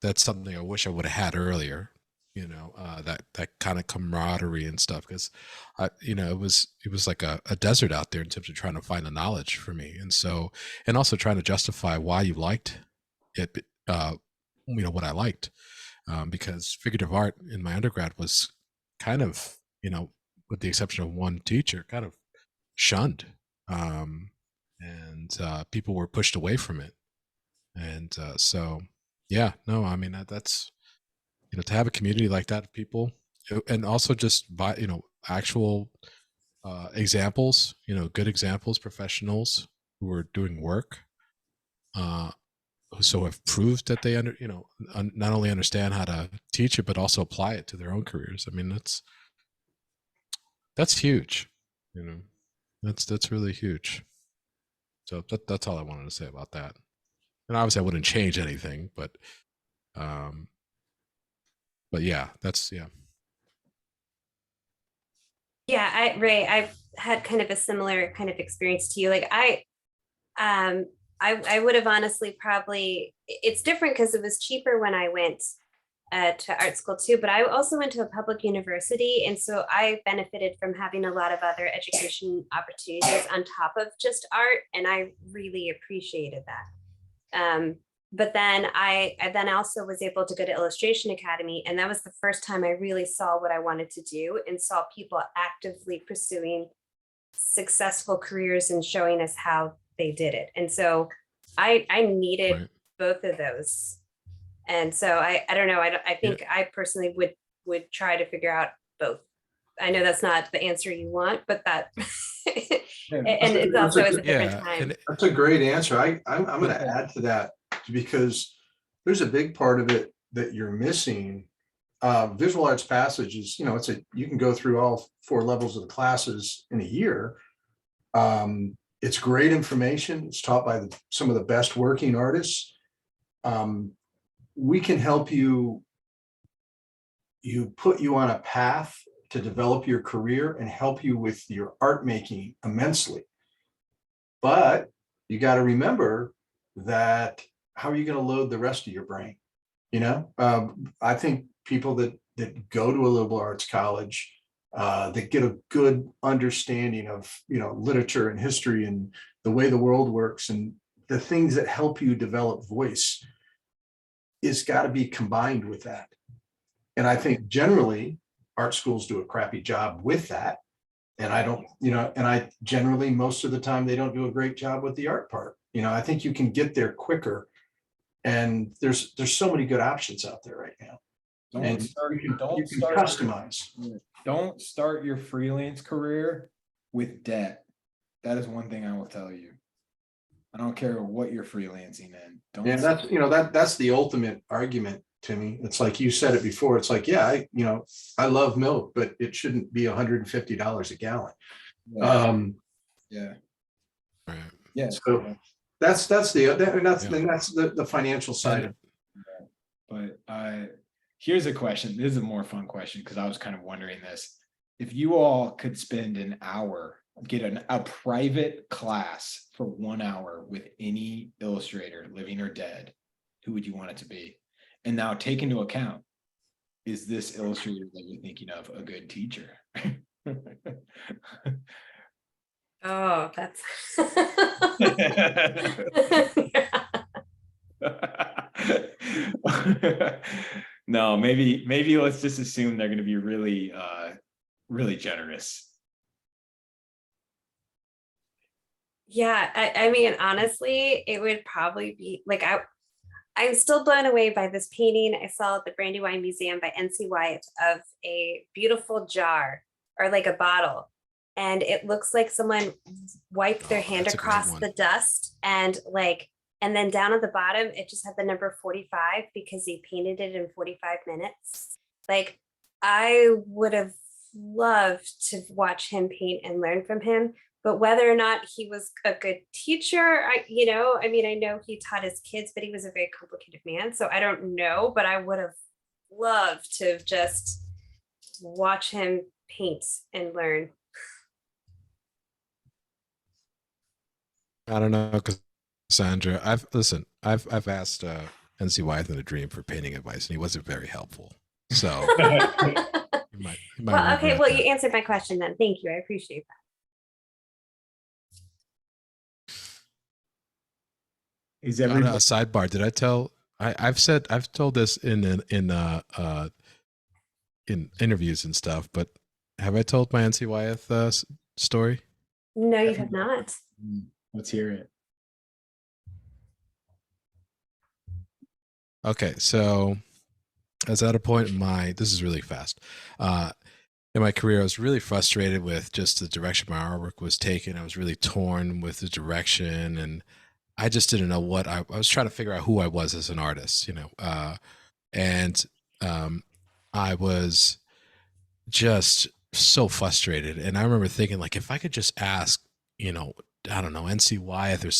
that's something I wish I would have had earlier, that kind of camaraderie and stuff. Because it was like a desert out there in terms of trying to find the knowledge for me. And also trying to justify why you liked it, what I liked. Because figurative art in my undergrad was kind of, with the exception of one teacher, kind of shunned. And people were pushed away from it. And so, yeah, no, I mean, that's, to have a community like that of people, and also just by, actual examples, good examples, professionals who are doing work, so have proved that they not only understand how to teach it, but also apply it to their own careers. I mean, that's huge, that's really huge. So that's all I wanted to say about that. And obviously I wouldn't change anything, but yeah, yeah. Yeah, Ray, I've had kind of a similar kind of experience to you. Like I would have honestly probably, it's different because it was cheaper when I went to art school too, but I also went to a public university. And so I benefited from having a lot of other education opportunities on top of just art. And I really appreciated that. But then I then also was able to go to Illustration Academy. And that was the first time I really saw what I wanted to do and saw people actively pursuing successful careers and showing us how they did it. And so I needed both of those. And so I don't know. I think I personally would try to figure out both. I know that's not the answer you want, but that, and it's also a different time. That's a great answer. I'm going to add to that because there's a big part of it that you're missing. Visual arts passage is, you can go through all 4 levels of the classes in a year. It's great information. It's taught by some of the best working artists. We can help you put you on a path to develop your career and help you with your art making immensely. But you got to remember that how are you going to load the rest of your brain? You know, I think people that go to a liberal arts college, that get a good understanding of, you know, literature and history and the way the world works and the things that help you develop voice is got to be combined with that. And I think generally art schools do a crappy job with that. And I don't, you know, and I generally, most of the time, they don't do a great job with the art part. You know, I think you can get there quicker. And there's so many good options out there right now. And you can customize. Don't start your freelance career with debt. That is one thing I will tell you. I don't care what you're freelancing in. Don't. Yeah, that's, you know, that's the ultimate argument to me. It's like you said it before. It's like, yeah, I love milk, but it shouldn't be $150 a gallon. Yeah. Yeah. Right. Yeah. So that's the financial side of it. But here's a question. This is a more fun question because I was kind of wondering this. If you all could spend an hour, get a private class for 1 hour with any illustrator, living or dead, who would you want it to be? And now take into account, is this illustrator that you're thinking of a good teacher? Oh, that's No, maybe let's just assume they're going to be really really generous. yeah. I mean, honestly, it would probably be like I'm still blown away by this painting I saw at the Brandywine Museum by N.C. Wyatt of a beautiful jar or like a bottle. And it looks like someone wiped their hand that's a great across one. the dust and then down at the bottom, it just had the number 45 because he painted it in 45 minutes. Like, I would have loved to watch him paint and learn from him. But whether or not he was a good teacher, I know he taught his kids, but he was a very complicated man. So I don't know, but I would have loved to just watch him paint and learn. I don't know, Cassandra. I've asked NC Wyeth in a dream for painting advice, and he wasn't very helpful. So you might well, okay. regret Well, that. you answered my question then. Thank you. I appreciate that. Is On a everybody sidebar, did I tell? I've told this in interviews and stuff, but have I told my NC Wyeth story? No, you have not. Let's hear it. Okay, so I was at a point in this is really fast. In my career, I was really frustrated with just the direction my artwork was taken. I was really torn with the direction, and I just didn't know what I was trying to figure out who I was as an artist, and I was just so frustrated. And I remember thinking, like, if I could just ask, I don't know, NC Wyeth or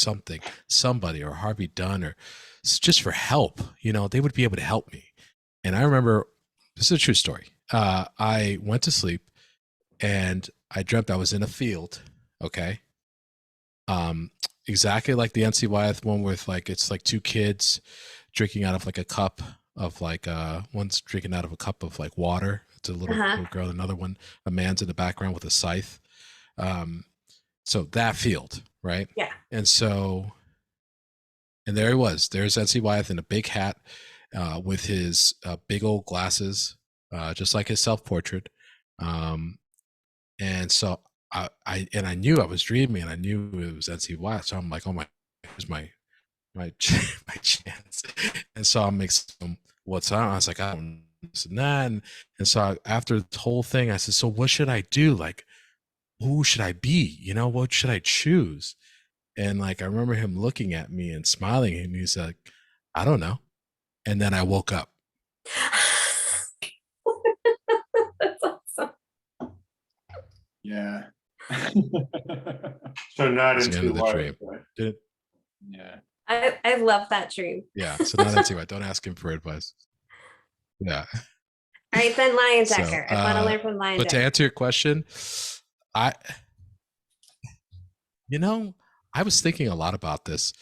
somebody or Harvey Dunn or just for help, they would be able to help me. And I remember, this is a true story. I went to sleep and I dreamt I was in a field. Okay. Exactly like the NC Wyeth one with it's like two kids drinking out of like a cup of one's drinking out of a cup of like water. It's a little girl, another one, a man's in the background with a scythe. So that field, right? Yeah. And there he was. There's NC Wyeth in a big hat with his big old glasses, just like his self-portrait. And so I knew I was dreaming, and I knew it was NC Wyeth. So I'm like, oh my, here's my chance. And so I make some what's on. I was like, I don't know this and that. And so after the whole thing, I said, so what should I do? Like, who should I be? What should I choose? And I remember him looking at me and smiling, and he's like, I don't know. And then I woke up. That's awesome. Yeah. So not That's the end into of the what? dream. Did- Yeah. I love that dream. yeah, so not NCY. Don't ask him for advice. Yeah. All right, then Lion So, Decker. I want to learn from Lion but to Decker. answer your question, I, you know, I was thinking a lot about this.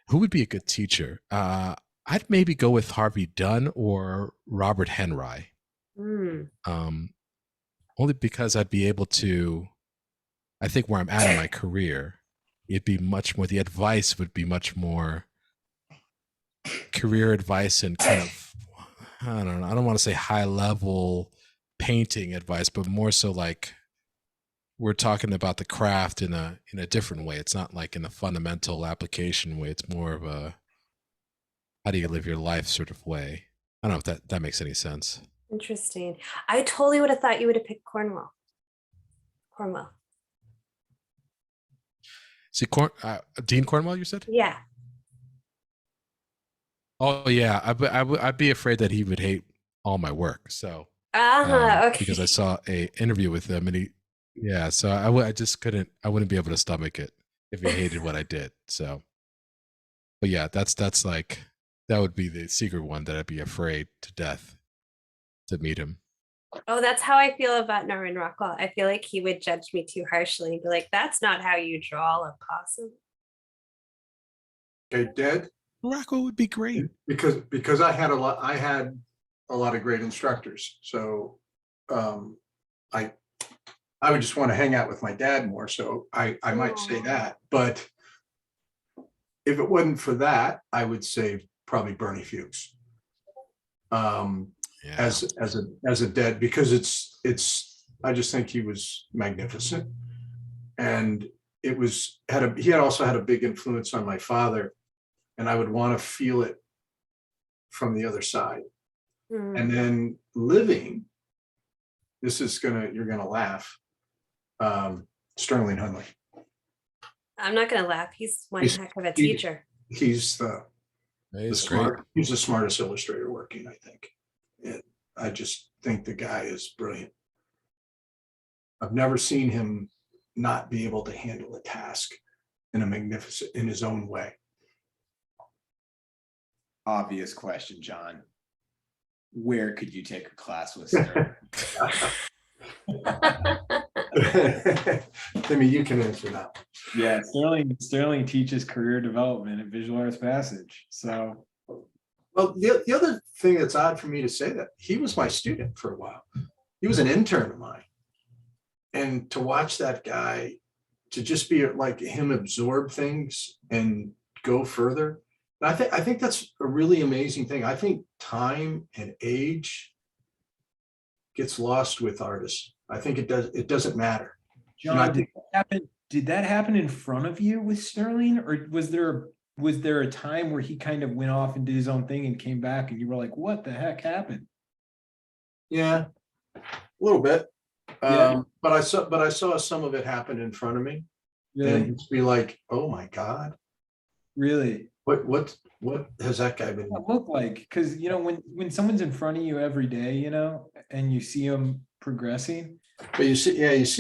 Who would be a good teacher? I'd maybe go with Harvey Dunn or Robert Henry. Hmm. Only because I'd be able to, I think where I'm at in my career, it'd be much more, the advice would be much more career advice and kind of, I don't know, I don't want to say high level painting advice, but more so like we're talking about the craft in a different way. It's not like in a fundamental application way. It's more of a how do you live your life sort of way. I don't know if that makes any sense. Interesting. I totally would have thought you would have picked Cornwell. Cornwell. See, Dean Cornwell, you said? Yeah. Oh yeah, I'd be afraid that he would hate all my work. So Okay. because I saw a interview with him and so I just couldn't, I wouldn't be able to stomach it if he hated what I did. So, but yeah, that's like, that would be the secret one that I'd be afraid to death to meet him. Oh, that's how I feel about Norman Rockwell. I feel like he would judge me too harshly and be like, that's not how you draw a possum. Okay, Dad, Rockwell would be great. because I had a lot of great instructors. So I would just want to hang out with my dad more. So I might say that. But if it wasn't for that, I would say probably Bernie Fuchs. Yeah. As a dad, because it's I just think he was magnificent. And he had also had a big influence on my father, and I would want to feel it from the other side. And then living, you're gonna laugh. Sterling Hunley. I'm not going to laugh. He's one heck of a teacher. He's the He's great. He's the smartest illustrator working, I think. And I just think the guy is brilliant. I've never seen him not be able to handle a task in his own way. Obvious question, John. Where could you take a class with Sterling? Timmy, you can answer that. Yeah, Sterling teaches career development at Visual Arts Passage. So, Well, the other thing that's odd for me to say, that he was my student for a while. He was an intern of mine. And to watch that guy, to just be like him, absorb things and go further. And I think that's a really amazing thing. I think time and age gets lost with artists. I think it doesn't matter. John, did that happen in front of you with Sterling, or was there a time where he kind of went off and did his own thing and came back and you were like, what the heck happened? Yeah, a little bit. Yeah. But I saw some of it happen in front of me. Really? And just be like, oh my God, Really? what has that guy been? What look like? Because when someone's in front of you every day, and you see them progressing. But you see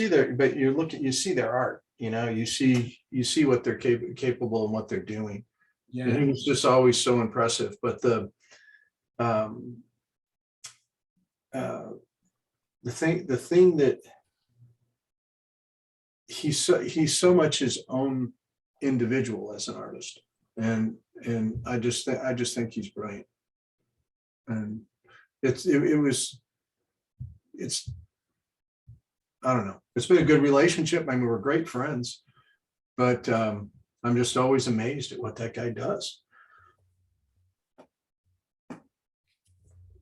their art, you see what they're capable and what they're doing. Yeah. And he was just always so impressive. But the thing that he's so much his own individual as an artist, and I just think he's brilliant. And it's I don't know. It's been a good relationship. I mean, we're great friends, but I'm just always amazed at what that guy does.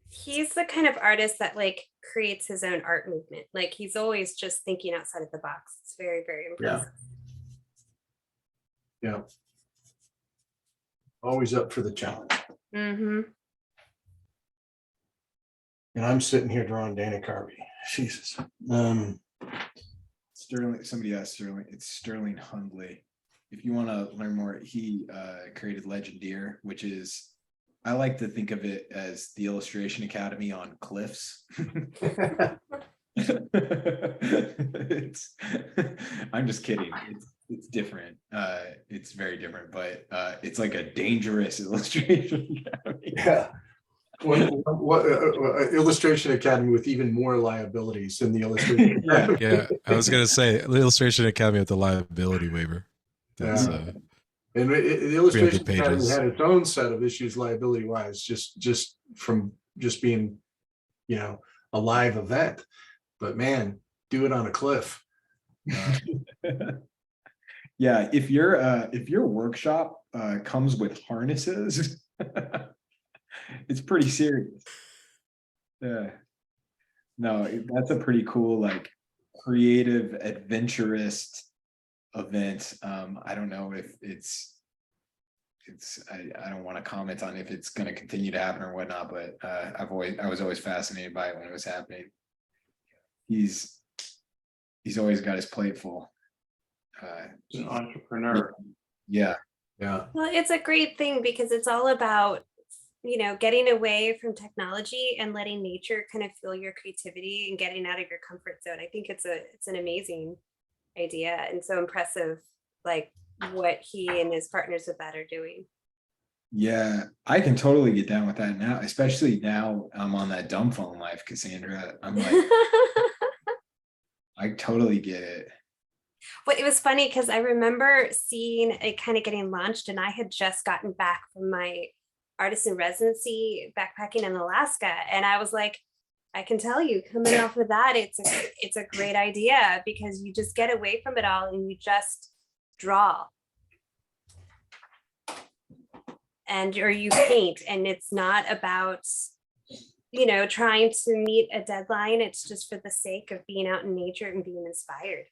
He's the kind of artist that like creates his own art movement. Like he's always just thinking outside of the box. It's very, very impressive. Yeah. Always up for the challenge. Mm-hmm. And I'm sitting here drawing Dana Carvey. Jesus. Sterling, somebody asked Sterling, it's Sterling Hundley. If you want to learn more, he created Legendeer, which is, I like to think of it as the Illustration Academy on cliffs. It's, I'm just kidding. It's different. It's very different, but it's like a dangerous illustration. Yeah. What Illustration Academy with even more liabilities than the Illustration Yeah. Academy. Yeah, I was gonna say the Illustration Academy with the liability waiver. That's Yeah. And the Illustration 300 Academy pages. had its own set of issues liability wise, just from just being, you know, a live event. But man, do it on a cliff. Yeah, if your workshop comes with harnesses, it's pretty serious. Yeah. No, that's a pretty cool, like, creative, adventurous event. I don't know if I don't want to comment on if it's going to continue to happen or whatnot, but I was always fascinated by it when it was happening. He's always got his plate full. He's an entrepreneur. Yeah. Yeah. Well, it's a great thing because it's all about, you know, getting away from technology and letting nature kind of fuel your creativity and getting out of your comfort zone. I think it's an amazing idea and so impressive, like what he and his partners with that are doing. Yeah, I can totally get down with that now, especially now I'm on that dumb phone life, Cassandra. I'm like, I totally get it. But it was funny because I remember seeing it kind of getting launched, and I had just gotten back from my artist in residency backpacking in Alaska, and I was like, I can tell you, coming off of that, it's a great idea because you just get away from it all and you just draw. Or you paint, and it's not about, you know, trying to meet a deadline. It's just for the sake of being out in nature and being inspired.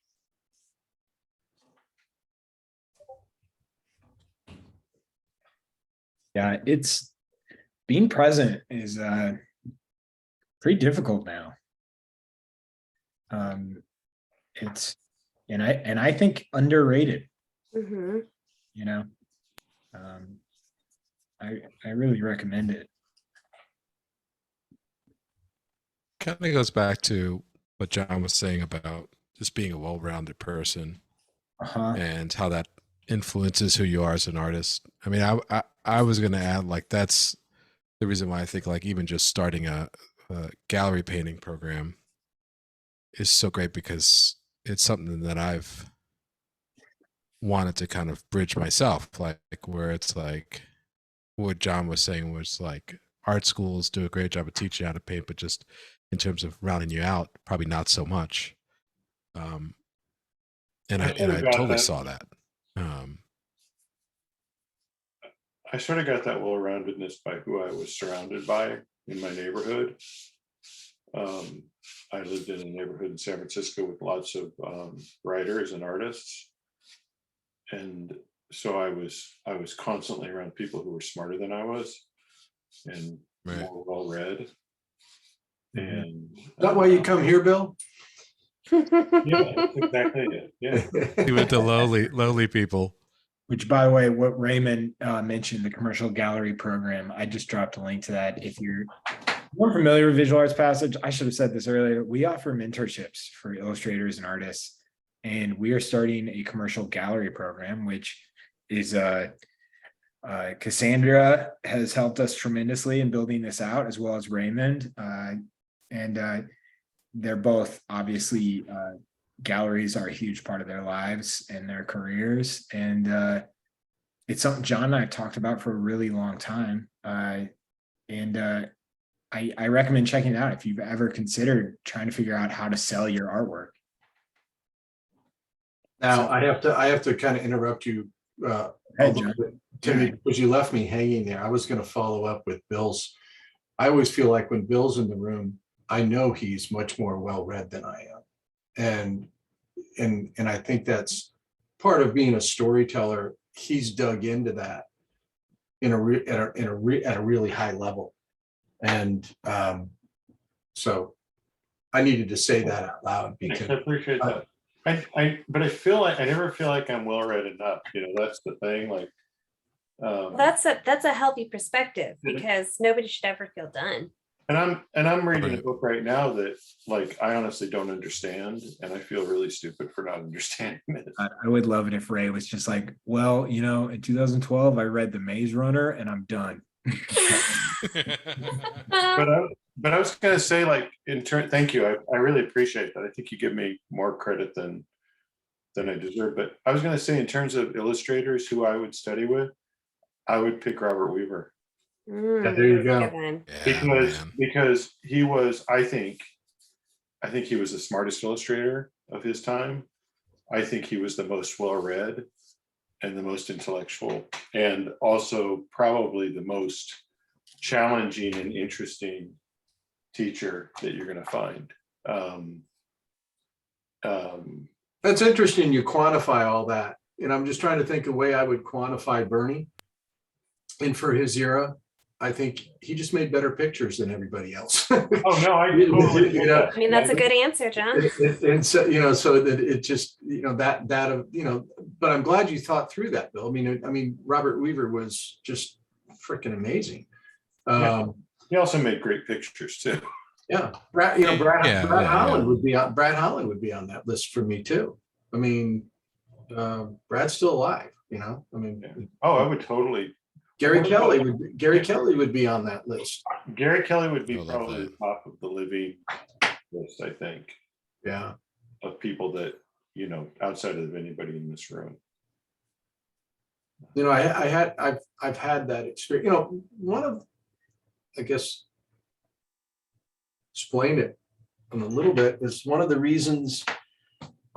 Yeah, it's being present is pretty difficult now. It's and I think underrated, Mhm. you know. I really recommend it. Kind of goes back to what John was saying about just being a well-rounded person Uh-huh. and how that influences who you are as an artist. I mean, I was going to add, like, that's the reason why I think, like, even just starting a gallery painting program is so great, because it's something that I've wanted to kind of bridge myself, like where it's like what John was saying was like art schools do a great job of teaching you how to paint, but just in terms of rounding you out, probably not so much. And I totally saw that. I sort of got that well-roundedness by who I was surrounded by in my neighborhood. I lived in a neighborhood in San Francisco with lots of writers and artists, and so I was constantly around people who were smarter than I was and more well-read. And Is that why you come here, Bill? yeah, that's exactly it. Yeah. He went to lowly people. Which, by the way, what Raymond mentioned, the commercial gallery program, I just dropped a link to that. If you're more familiar with Visual Arts Passage, I should have said this earlier. We offer mentorships for illustrators and artists, and we are starting a commercial gallery program, which is Cassandra has helped us tremendously in building this out, as well as Raymond. And they're both obviously galleries are a huge part of their lives and their careers. And it's something John and I have talked about for a really long time. I recommend checking it out if you've ever considered trying to figure out how to sell your artwork. Now I have to kind of interrupt you, Timmy, because you left me hanging there. I was going to follow up with Bill's. I always feel like when Bill's in the room, I know he's much more well-read than I am. And I think that's part of being a storyteller. He's dug into that at a really high level. And so I needed to say that out loud because I appreciate that. But I feel like I never feel like I'm well-read enough. You know, that's the thing. Like, Well, that's a healthy perspective because nobody should ever feel done. And I'm reading a Right. book right now that like I honestly don't understand, and I feel really stupid for not understanding it. I would love it if Ray was just like, well, in 2012, I read The Maze Runner and I'm done. But I was gonna say, like, in turn, thank you. I really appreciate that. I think you give me more credit than I deserve. But I was gonna say, in terms of illustrators who I would study with, I would pick Robert Weaver. Yeah, there you go. Good one. Yeah, man. Because he was, I think he was the smartest illustrator of his time. I think he was the most well-read and the most intellectual, and also probably the most challenging and interesting teacher that you're going to find. That's interesting. You quantify all that. And I'm just trying to think of a way I would quantify Bernie. And for his era, I think he just made better pictures than everybody else. Oh no, I totally get that. I mean, that's a good answer, John. And so, so that it just, but I'm glad you thought through that, Bill. I mean, Robert Weaver was just freaking amazing. He also made great pictures too. Yeah, Brad Holland yeah. would be on. Brad Holland would be on that list for me too. I mean, Brad's still alive. I mean, Oh, I would totally. Gary Kelly would be on that list. Gary Kelly would be I love probably that. the top of the living list, I think, Yeah, of people that, outside of anybody in this room. I've had that experience. One of, I guess, explain it in a little bit, is one of the reasons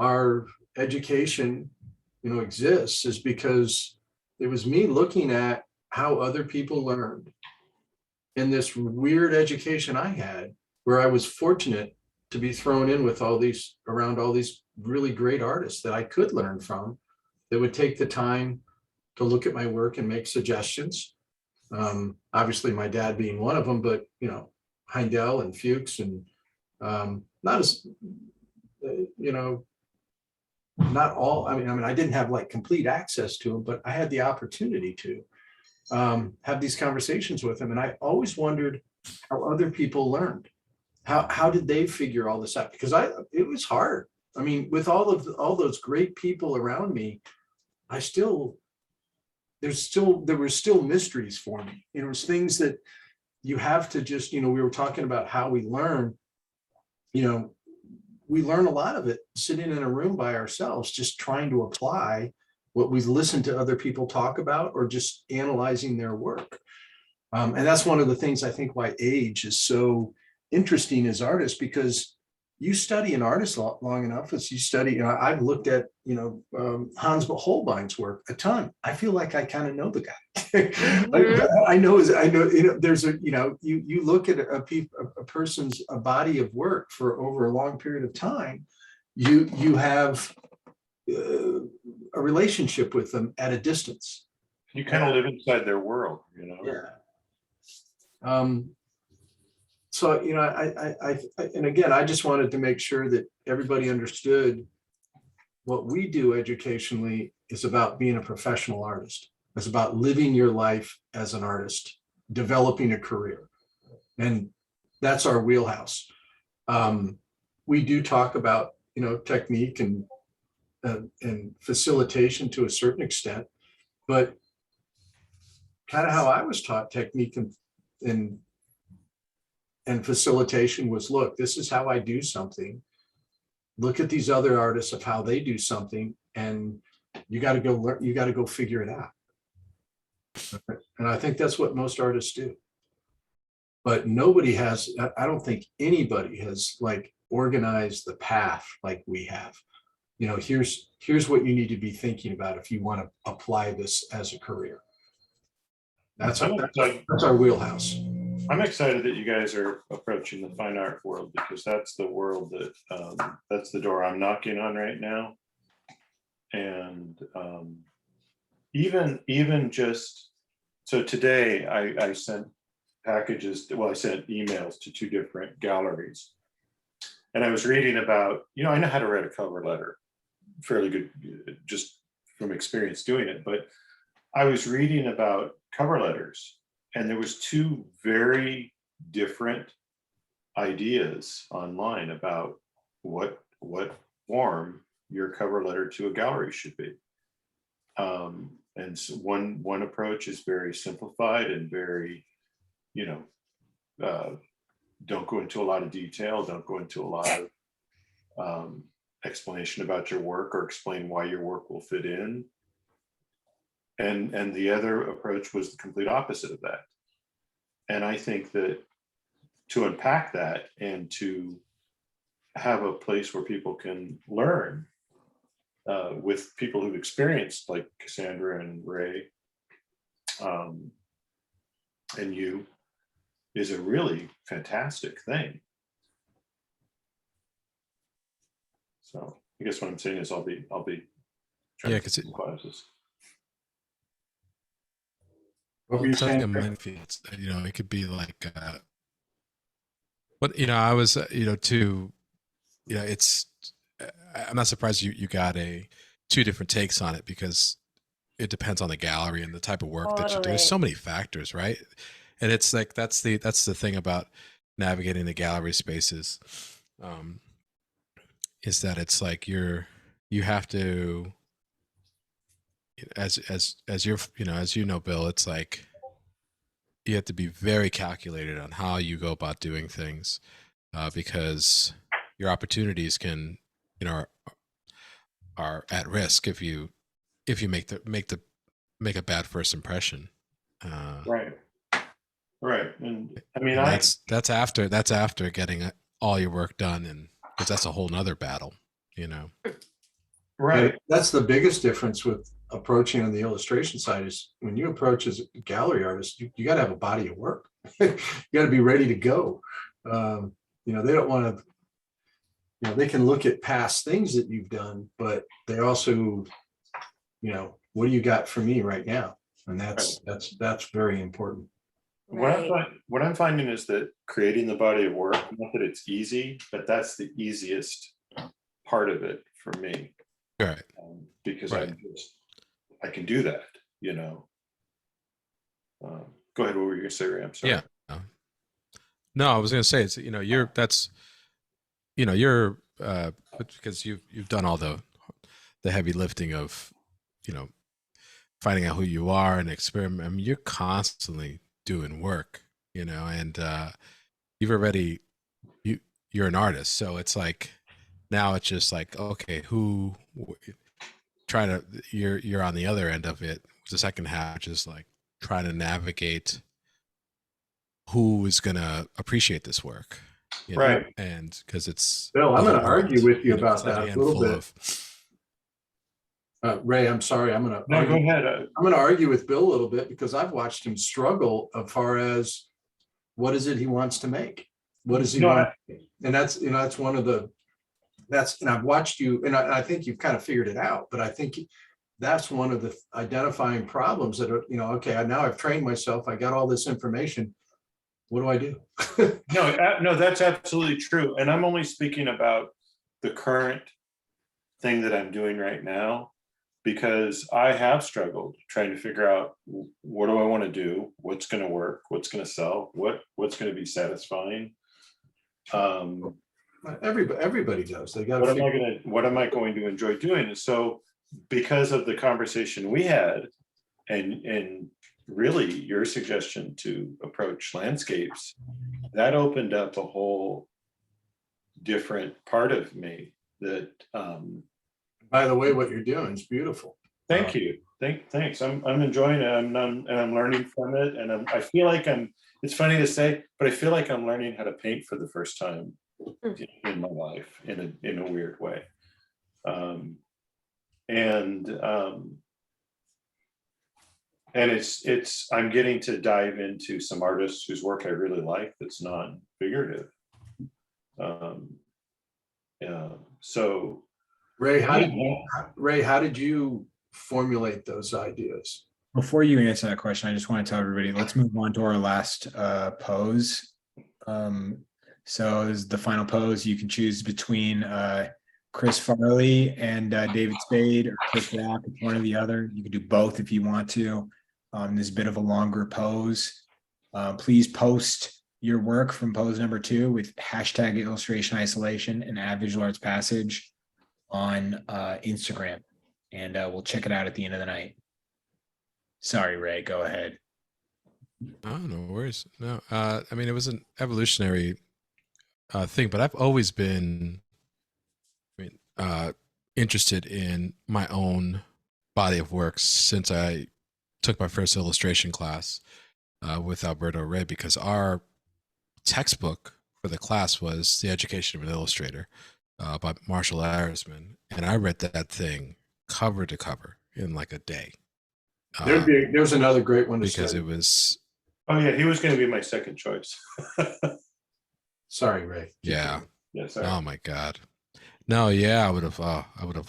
our education, exists is because it was me looking at how other people learned in this weird education I had, where I was fortunate to be thrown in with around all these really great artists that I could learn from, that would take the time to look at my work and make suggestions. Obviously my dad being one of them, but Heindel and Fuchs and not as, not all, I mean, I didn't have like complete access to them, but I had the opportunity to have these conversations with them. And I always wondered how other people learned. How did they figure all this out? Because it was hard. I mean, with all those great people around me, there were still mysteries for me. It was things that you have to just, we were talking about how we learn, we learn a lot of it sitting in a room by ourselves, just trying to apply what we listen to other people talk about, or just analyzing their work. And that's one of the things I think why age is so interesting as artists, because you study an artist long enough as you study, I've looked at, Hans Holbein's work a ton. I feel like I kind of know the guy. I know, there's you look at a person's body of work for over a long period of time, you have a relationship with them at a distance. You kind of live inside their world, Yeah. So, I and again, I just wanted to make sure that everybody understood what we do educationally is about being a professional artist. It's about living your life as an artist, developing a career. And that's our wheelhouse. We do talk about, technique and facilitation to a certain extent, but kind of how I was taught technique and facilitation was, look, this is how I do something. Look at these other artists of how they do something, and you got to go learn, you got to go figure it out. And I think that's what most artists do. But nobody has, I don't think anybody has like organized the path like we have. Here's what you need to be thinking about if you want to apply this as a career. That's our wheelhouse. I'm excited that you guys are approaching the fine art world, because that's the world that that's the door I'm knocking on right now. And even just so today I sent packages, I sent emails to 2 different galleries, and I was reading about, I know how to write a cover letter fairly good, just from experience doing it, but I was reading about cover letters, and there was 2 very different ideas online about what form your cover letter to a gallery should be. And so one approach is very simplified and very, you know, don't go into a lot of detail, don't go into a lot of explanation about your work or explain why your work will fit in. And the other approach was the complete opposite of that. And I think that to unpack that and to have a place where people can learn with people who've experienced, like Cassandra and Ray and you, is a really fantastic thing. So I guess what I'm saying is I'll be trying to take classes. What were you It's like saying? a minefield, you know, it could be like, but, you know, I was, you know, you know, it's, I'm not surprised you got two different takes on it, because it depends on the gallery and the type of work that you do. There's so many factors, right? And it's like, that's the thing about navigating the gallery spaces, is that it's like you have to, as you're, you know, as you know, Bill, it's like you have to be very calculated on how you go about doing things, because your opportunities can, you know, are at risk if you make a bad first impression. Right. And I mean, and that's after getting all your work done, and because that's a whole nother battle, you know. Right. That's the biggest difference with approaching on the illustration side, is when you approach as a gallery artist, you got to have a body of work. You got to be ready to go. You know, they don't want to, you know, they can look at past things that you've done, but they also, you know, what do you got for me right now? And that's very important. What I'm finding is that creating the body of work, not that it's easy, but that's the easiest part of it for me. Right. Because I can do that, you know. Go ahead, what were you gonna say, Ray? I'm sorry. Yeah. No, I was gonna say, it's, you know, you're because you've done all the heavy lifting of, you know, finding out who you are and experiment. I mean, you're constantly doing work, you know, and you're an artist, so it's like now it's just like, okay, you're on the other end of it. The second half, just like trying to navigate who is gonna appreciate this work, you know? Right. And because it's Bill, I'm going to argue with you know, about it's like that a little bit. Ray, I'm sorry. I'm going to go ahead. I'm going to argue with Bill a little bit, because I've watched him struggle as far as what is it he wants to make? What does he want? And that's, you know, that's one of the, and I've watched you, and I think you've kind of figured it out, but I think that's one of the identifying problems that are, you know, okay, now I've trained myself, I got all this information. What do I do? No, that's absolutely true. And I'm only speaking about the current thing that I'm doing right now, because I have struggled trying to figure out, what do I want to do? What's going to work? What's going to sell? What's going to be satisfying? Everybody does. They got what am I going to enjoy doing? And so, because of the conversation we had, and really your suggestion to approach landscapes, that opened up a whole different part of me that, by the way, what you're doing is beautiful. Thank you. Thanks. I'm enjoying it. And I'm learning from it. And I feel like it's funny to say, but I feel like I'm learning how to paint for the first time in my life, in a weird way. And it's I'm getting to dive into some artists whose work I really like that's non-figurative. So Ray, how did you formulate those ideas? Before you answer that question, I just want to tell everybody, let's move on to our last pose. So this is the final pose. You can choose between Chris Farley and David Spade, or Chris Rock. It's one or the other. You can do both if you want to. This is a bit of a longer pose. Please post your work from pose number 2 with hashtag illustration isolation and add visual arts passage on Instagram. And we'll check it out at the end of the night. Sorry, Ray, go ahead. Oh, no worries. No, I mean, it was an evolutionary thing, but I've always been, interested in my own body of work since I took my first illustration class with Alberto Ray, because our textbook for the class was The Education of an Illustrator by Marshall Arisman, and I read that thing cover to cover in like a day. There's another great one to because study. it was. Oh yeah, he was going to be my second choice. Sorry, Ray. Yeah. Yes. Oh my God. No, yeah, I would have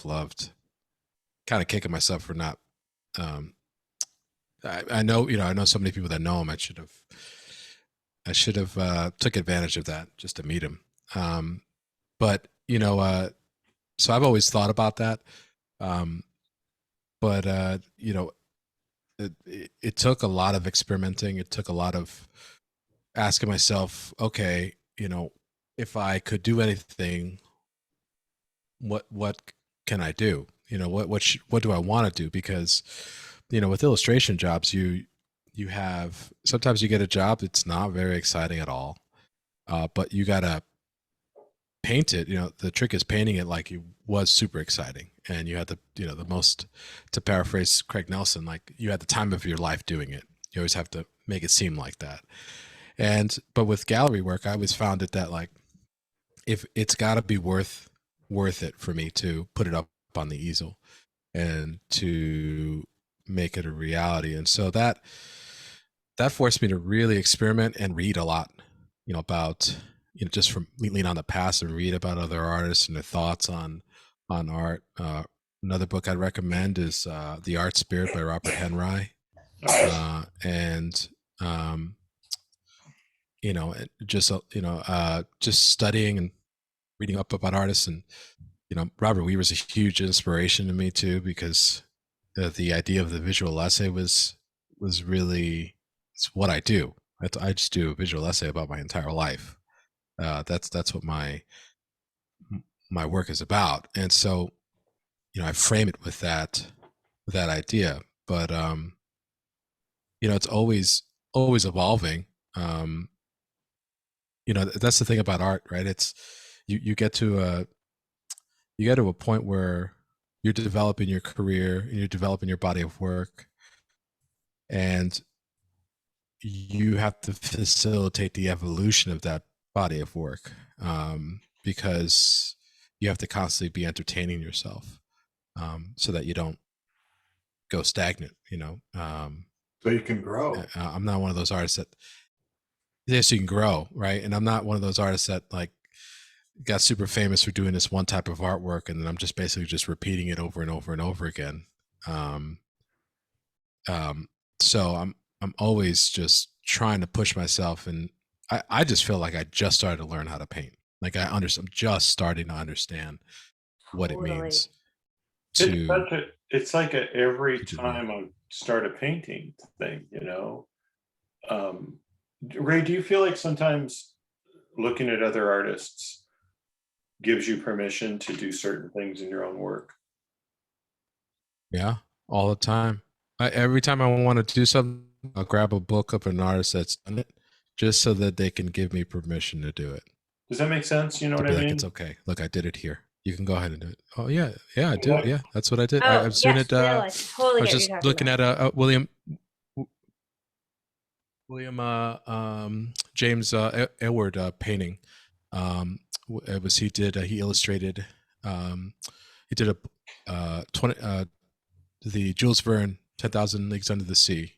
loved. Kind of kicking myself for not. I know, I know so many people that know him. I should have took advantage of that just to meet him. But so I've always thought about that. But it took a lot of experimenting. It took a lot of asking myself, okay, if I could do anything, what can I do? What do I want to do? Because, with illustration jobs, you have, sometimes you get a job that's not very exciting at all, but you gotta paint it. The trick is painting it like it was super exciting, and you had the most, to paraphrase Craig Nelson, like you had the time of your life doing it. You always have to make it seem like that. But with gallery work, I always found it that, like, if it's got to be worth it for me to put it up on the easel and to make it a reality. And so that forced me to really experiment and read a lot, about, just from lean on the past and read about other artists and their thoughts on art. Another book I'd recommend is The Art Spirit by Robert Henry. Just studying and reading up about artists. And Robert Weaver's a huge inspiration to me too, because the idea of the visual essay was really, it's what I do. I just do a visual essay about my entire life. That's what my work is about. And so I frame it with that idea. But it's always evolving. That's the thing about art, right? It's you get to a point where you're developing your career and you're developing your body of work, and you have to facilitate the evolution of that body of work, because you have to constantly be entertaining yourself, so that you don't go stagnant. So you can grow. I'm not one of those artists that, yes, you can grow, right? And I'm not one of those artists that, like, got super famous for doing this one type of artwork, and then I'm just basically just repeating it over and over and over again. So I'm always just trying to push myself, and I just feel like I just started to learn how to paint. Like I'm just starting to understand what it means to. It's like every time I start a painting thing, Ray, do you feel like sometimes looking at other artists gives you permission to do certain things in your own work? Yeah, all the time. Every time I want to do something, I'll grab a book of an artist that's done it, just so that they can give me permission to do it. Does that make sense? You know what I mean? It's okay. Look, I did it here. You can go ahead and do it. Oh yeah, I do. Yeah, that's what I did. Oh, I've seen yes, it. Bill, I I totally was get what just you're talking looking about. at William James Edward painting. It was he illustrated. He did a 20 the Jules Verne 10,000 Leagues Under the Sea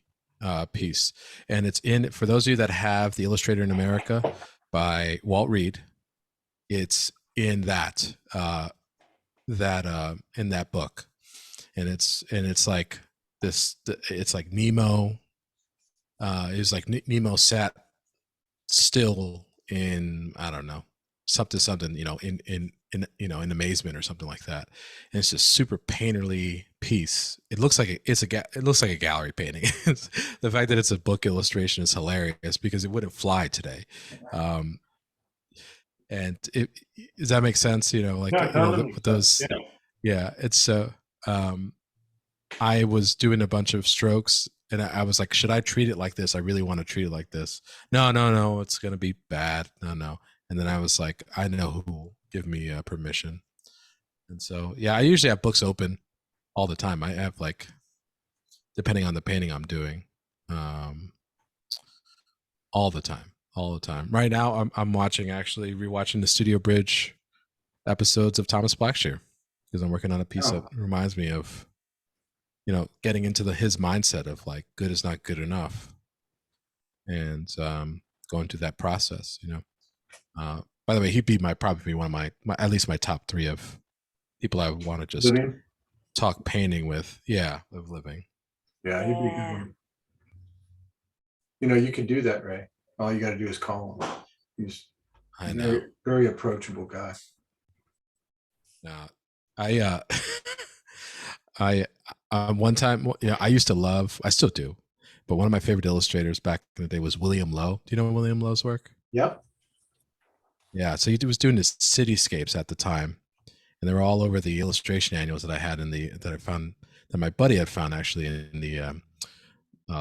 piece, and it's in, for those of you that have The Illustrator in America by Walt Reed. It's in that in that book, and it's like this. It's like Nemo. It was like Nemo sat still in, I don't know, something, in amazement or something like that. And it's just super painterly piece. It looks like it looks like a gallery painting. The fact that it's a book illustration is hilarious because it wouldn't fly today. And does that make sense? No, that makes With sense. those, yeah, it's so, I was doing a bunch of strokes and I was like, should I treat it like this? I really want to treat it like this. No, it's going to be bad. No. And then I was like, I know who will give me permission. And so, yeah, I usually have books open all the time. I have like, depending on the painting I'm doing, all the time. Right now, I'm rewatching the Studio Bridge episodes of Thomas Blackshear because I'm working on a piece that reminds me of, getting into his mindset of like good is not good enough, and going through that process. By the way, he'd be probably one of my at least my top 3 of people I want to just talk painting with. Yeah, of living. Yeah, he'd be a good one. You can do that, Ray. All you got to do is call him. He's I know. very, very approachable guy. One time, I used to love, I still do, but one of my favorite illustrators back in the day was William Lowe. Do you know William Lowe's work? Yep. Yeah, so he was doing his cityscapes at the time, and they were all over the illustration annuals that I had that my buddy had found actually in the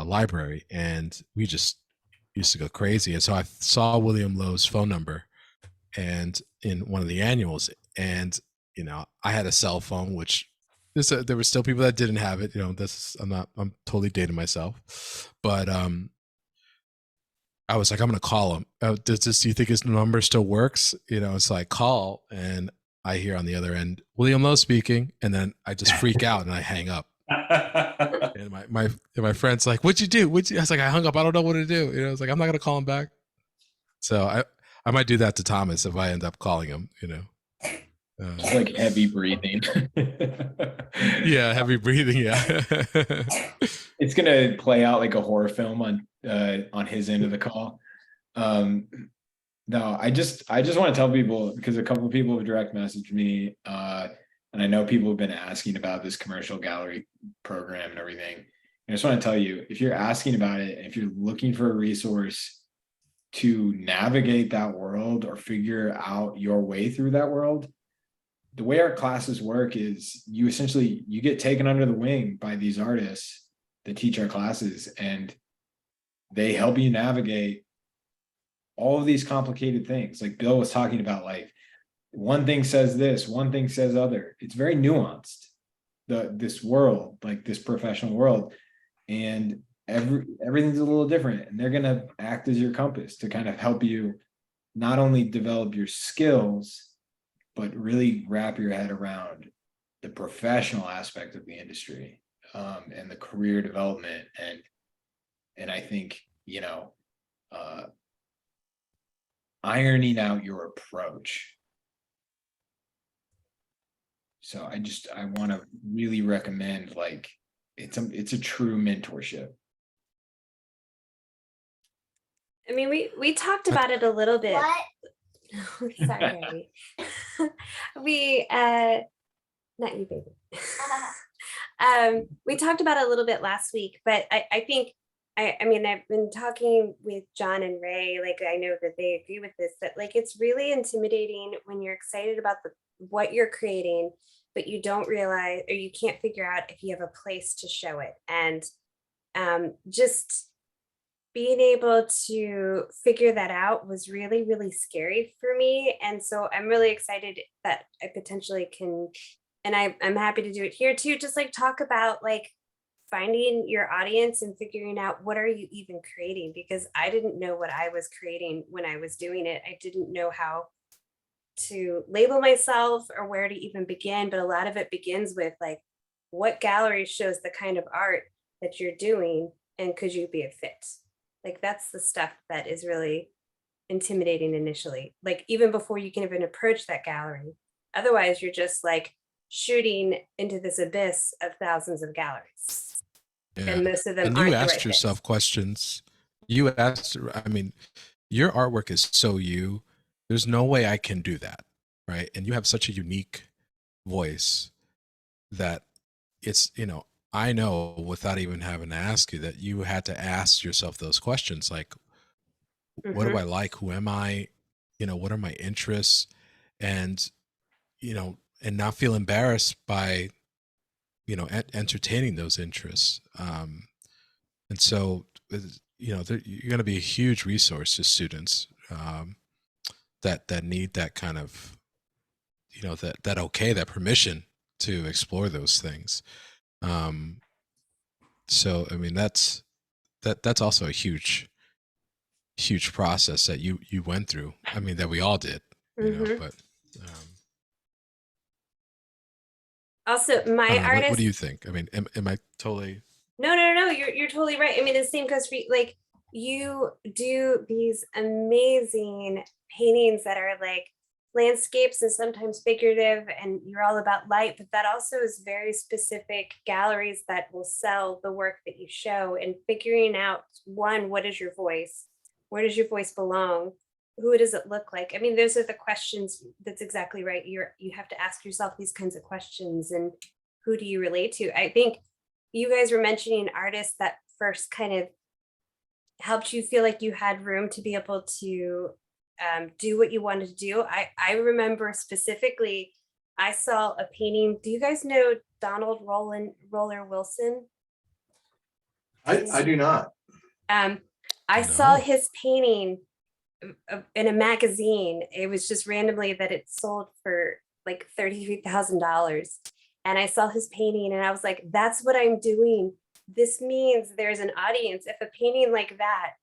library, and we just used to go crazy. And so I saw William Lowe's phone number and in one of the annuals, and I had a cell phone, which there were still people that didn't have it. I'm totally dating myself, but I was like, I'm gonna call him. Do you think his number still works? So I call and I hear on the other end, William Lowe speaking, and then I just freak out and I hang up. And my friend's like, "What'd you do?" I was like, "I hung up. I don't know what to do." I was like, "I'm not gonna call him back." So I might do that to Thomas if I end up calling him. It's like heavy breathing. Yeah, heavy breathing. Yeah. It's gonna play out like a horror film on his end of the call. No, I just want to tell people, because a couple of people have direct messaged me, and I know people have been asking about this commercial gallery program and everything. I just want to tell you, if you're asking about it, if you're looking for a resource to navigate that world or figure out your way through that world, the way our classes work is you get taken under the wing by these artists that teach our classes, and they help you navigate all of these complicated things. Like Bill was talking about, like one thing says this, one thing says other. It's very nuanced, this world, like this professional world, and everything's a little different, and they're going to act as your compass to kind of help you not only develop your skills, but really wrap your head around the professional aspect of the industry, and the career development, and I think ironing out your approach. So I want to really recommend, like, it's a true mentorship. I mean, we talked about it a little bit. What? Sorry. We not you, baby. We talked about it a little bit last week, but I think I mean, I've been talking with John and Ray, like I know that they agree with this, that like it's really intimidating when you're excited about what you're creating, but you don't realize, or you can't figure out if you have a place to show it. And just being able to figure that out was really, really scary for me. And so I'm really excited that I potentially can, and I'm happy to do it here too, just like talk about like finding your audience and figuring out what are you even creating, because I didn't know what I was creating when I was doing it. I didn't know how to label myself or where to even begin, but a lot of it begins with like, what gallery shows the kind of art that you're doing, and could you be a fit? Like that's the stuff that is really intimidating initially, like even before you can even approach that gallery. Otherwise you're just like shooting into this abyss of thousands of galleries. Yeah. And most of them and aren't you the asked right yourself fits. questions. I mean, your artwork is so you, there's no way I can do that, right? And you have such a unique voice that it's, I know without even having to ask you that you had to ask yourself those questions like, what do I like? Who am I? What are my interests? And, and not feel embarrassed by, entertaining those interests. And so, you're going to be a huge resource to students that need that kind of, that permission to explore those things. So, I mean, that's also a huge process that you went through. I mean, that we all did, but also I my don't know, artist. what do you think? I mean, am I totally? No, you're totally right. I mean, the same goes for you. Like, you do these amazing paintings that are like landscapes and sometimes figurative, and you're all about light, but that also is very specific galleries that will sell the work that you show, and figuring out, one, what is your voice? Where does your voice belong? Who does it look like? I mean, those are the questions. That's exactly right. You have to ask yourself these kinds of questions, and who do you relate to? I think you guys were mentioning artists that first kind of helped you feel like you had room to be able to do what you wanted to do. I remember specifically, I saw a painting. Do you guys know Donald Roller Wilson? I do not. I saw No. his painting in a magazine. It was just randomly that it sold for like $33,000. And I saw his painting and I was like, that's what I'm doing. This means there's an audience. If a painting like that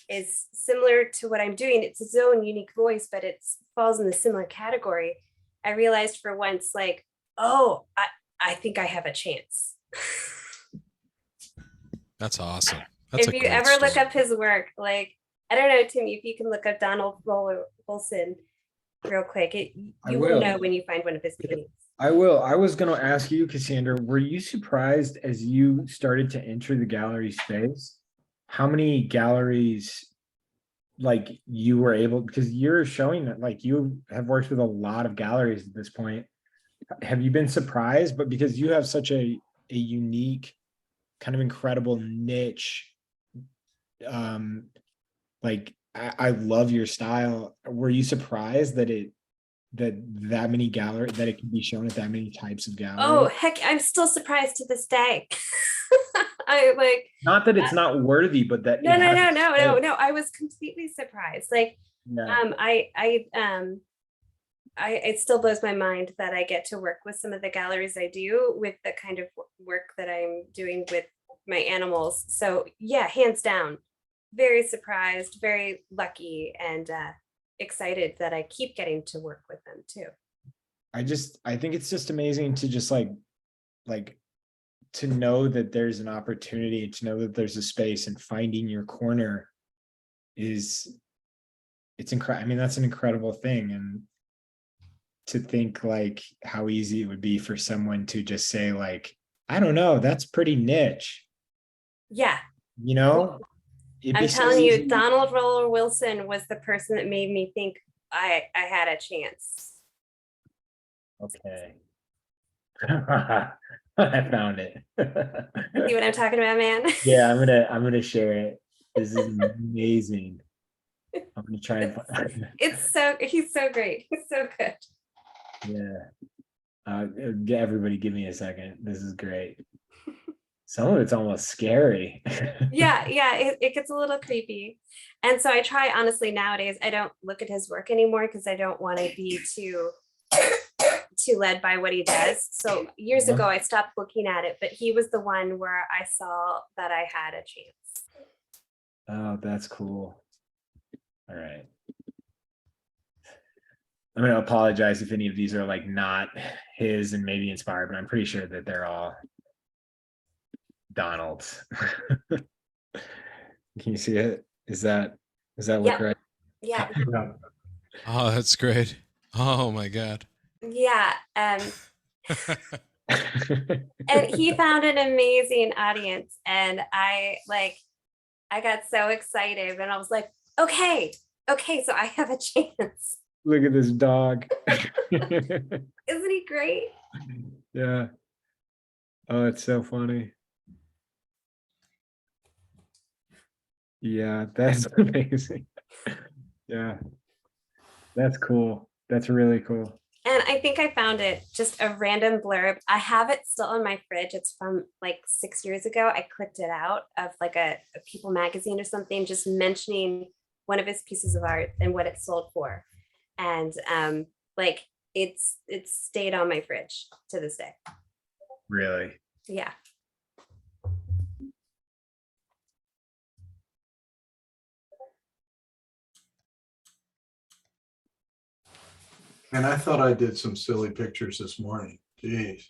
is similar to what I'm doing, it's its own unique voice, but it falls in the similar category. I realized for once, like, oh, I think I have a chance. That's awesome. That's If you ever look up his work, like, I don't know, Timmy, if you can look up Donald Roller Wilson real quick, you will know when you find one of his paintings. I will. I was going to ask you, Cassandra, were you surprised as you started to enter the gallery space, how many galleries like you were able, because you're showing that like you have worked with a lot of galleries at this point. Have you been surprised? But because you have such a unique, kind of incredible niche, like I love your style. Were you surprised that that many gallery, that it can be shown at that many types of galleries? Oh heck, I'm still surprised to this day. I like, not that it's not worthy, but that no. I was completely surprised. Like, it still blows my mind that I get to work with some of the galleries I do with the kind of work that I'm doing with my animals. So yeah, hands down, very surprised, very lucky, and excited that I keep getting to work with them too. I think it's just amazing to just like to know that there's an opportunity, to know that there's a space, and finding your corner it's incredible. I mean, that's an incredible thing. And to think like how easy it would be for someone to just say like, I don't know, that's pretty niche. Yeah. I'm telling you, Donald Roller Wilson was the person that made me think I had a chance. Okay. I found it. See what I'm talking about, man? Yeah, I'm gonna share it. This is amazing. I'm gonna try and he's so great. He's so good. Yeah. Everybody give me a second. This is great. Some of it's almost scary. Yeah, it gets a little creepy. And so I try, honestly, nowadays, I don't look at his work anymore because I don't want to be too led by what he does. So years ago, I stopped looking at it, but he was the one where I saw that I had a chance. Oh, that's cool. All right. I'm going to apologize if any of these are like not his and maybe inspired, but I'm pretty sure that they're all Donald's. Can you see it? Does that look right? Yeah. Oh, that's great. Oh my God. Yeah. And he found an amazing audience, and I got so excited, and I was like, okay, so I have a chance. Look at this dog. Isn't he great? Yeah. Oh, it's so funny. Yeah, that's amazing. Yeah, that's cool. That's really cool. And I think I found it just a random blurb. I have it still in my fridge. It's from like 6 years ago. I clicked it out of like a People magazine or something, just mentioning one of his pieces of art and what it sold for. And like it's stayed on my fridge to this day. Really? Yeah. And I thought I did some silly pictures this morning. Jeez.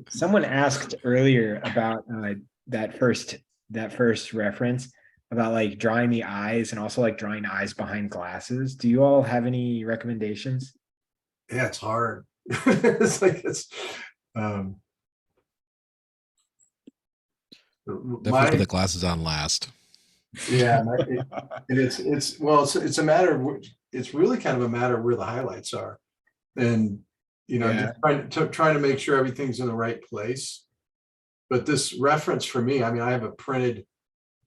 Someone asked earlier about that first reference about like drawing the eyes and also like drawing eyes behind glasses. Do you all have any recommendations? Yeah, it's hard. It's like Definitely put the glasses on last. yeah, and it's a matter of, it's really kind of a matter of where the highlights are, and Yeah. just trying to make sure everything's in the right place. But this reference for me, I mean, I have a printed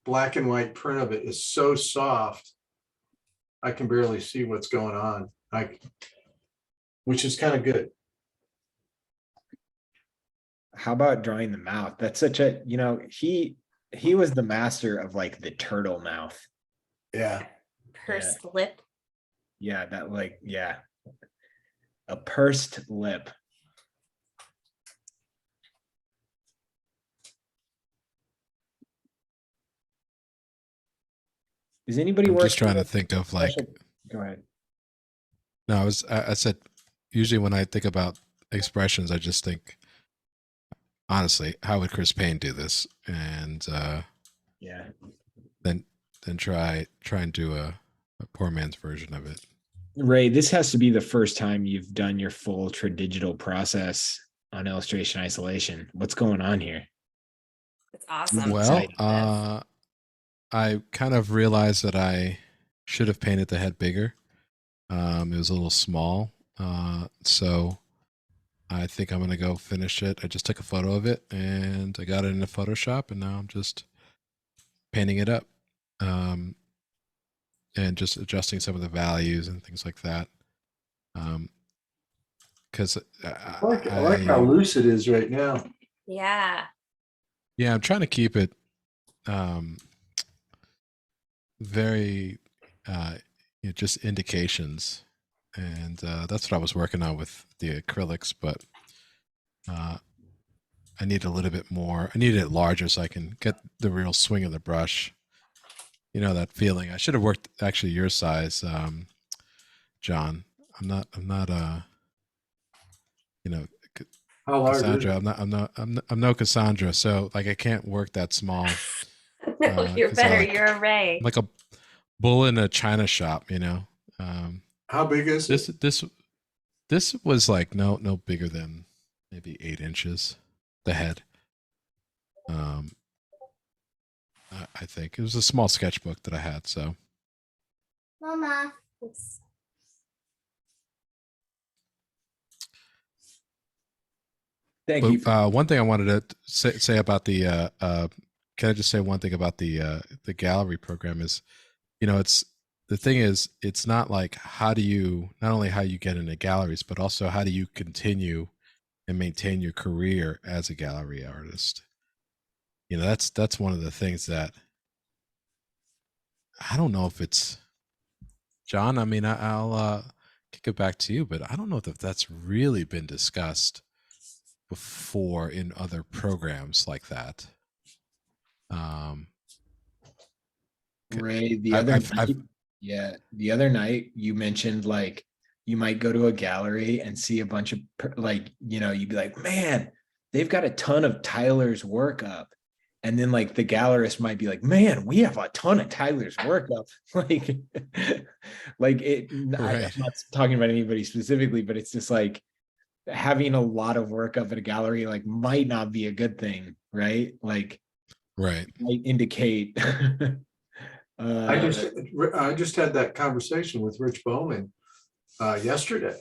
black and white print of it, is so soft I can barely see what's going on, which is kind of good. How about drawing the mouth? That's such a, he was the master of like the turtle mouth. Yeah. Pursed lip. Yeah, that like, yeah. A pursed lip. Is anybody I'm working? just trying to think of like, Go ahead. no, I said, usually when I think about expressions, I just think, honestly, how would Chris Payne do this? And Yeah. then try and do a poor man's version of it. Ray, this has to be the first time you've done your full digital process on illustration isolation. What's going on here? It's awesome. Well, I kind of realized that I should have painted the head bigger. It was a little small. So I think I'm going to go finish it. I just took a photo of it and I got it into Photoshop, and now I'm just painting it up. And just adjusting some of the values and things like that. Because I like how loose it is right now. Yeah. Yeah, I'm trying to keep it very just indications, and that's what I was working on with the acrylics, but I need a little bit more. I need it larger so I can get the real swing of the brush. You know, that feeling. I should have worked actually your size, John. I'm not How large Cassandra. I'm no Cassandra, so like I can't work that small. No, you're better. You're a Ray. I'm like a bull in a china shop, How big is it? This was like no bigger than maybe 8 inches. The head. I think it was a small sketchbook that I had. So, Mama. Thank you. One thing I wanted to say about the can I just say one thing about the gallery program is, it's the thing is, it's not like not only how you get into galleries, but also how do you continue and maintain your career as a gallery artist. That's one of the things that I don't know if it's John. I mean, I'll kick it back to you, but I don't know if that's really been discussed before in other programs like that. Ray, the other night you mentioned like you might go to a gallery and see a bunch of you'd be like, man, they've got a ton of Tyler's work up. And then like the gallerist might be like, man, we have a ton of Tyler's work up. Right. I'm not talking about anybody specifically, but it's just like having a lot of work up at a gallery like might not be a good thing, right? Like, right. might indicate I just had that conversation with Rich Bowman yesterday.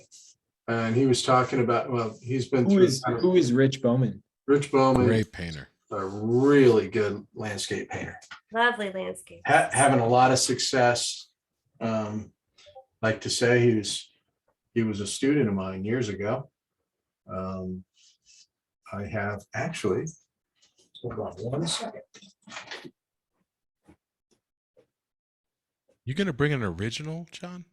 And he was talking about, well, he's been who through. who is Rich Bowman? Rich Bowman, Great painter. a really good landscape painter. Lovely landscape. Having a lot of success. Like to say he was a student of mine years ago. I have actually, hold on 1 second. You gonna bring an original, John?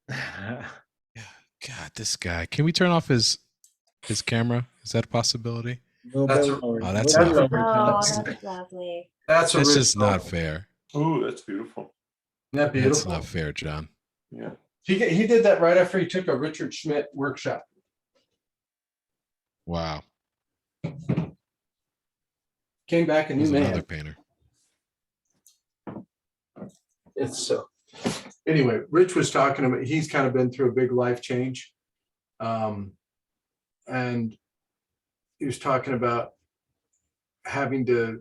God, this guy. Can we turn off his camera? Is that a possibility? That's Oh, that's That's not a- Oh, fair. that's lovely. That's a That's Rich just not Bowman. fair. Ooh, that's beautiful. Isn't that That's beautiful? not fair, John. Yeah. He did that right after he took a Richard Schmidt workshop. Wow. Came back a new He's man. another painter. It's so. Anyway, Rich was talking about, he's kind of been through a big life change. And he was talking about having to,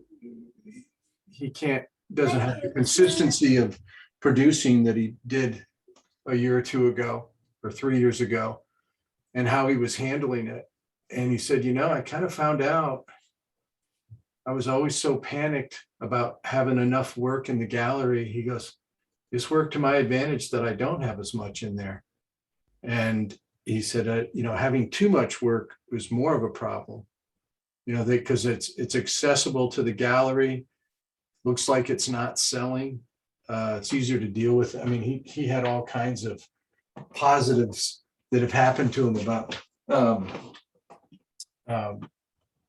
doesn't have the consistency of producing that he did a year or two ago or 3 years ago, and how he was handling it. And he said, I kind of found out I was always so panicked about having enough work in the gallery. He goes, it's worked to my advantage that I don't have as much in there. And he said, having too much work was more of a problem, because it's accessible to the gallery. Looks like it's not selling. It's easier to deal with. I mean, he had all kinds of positives that have happened to him about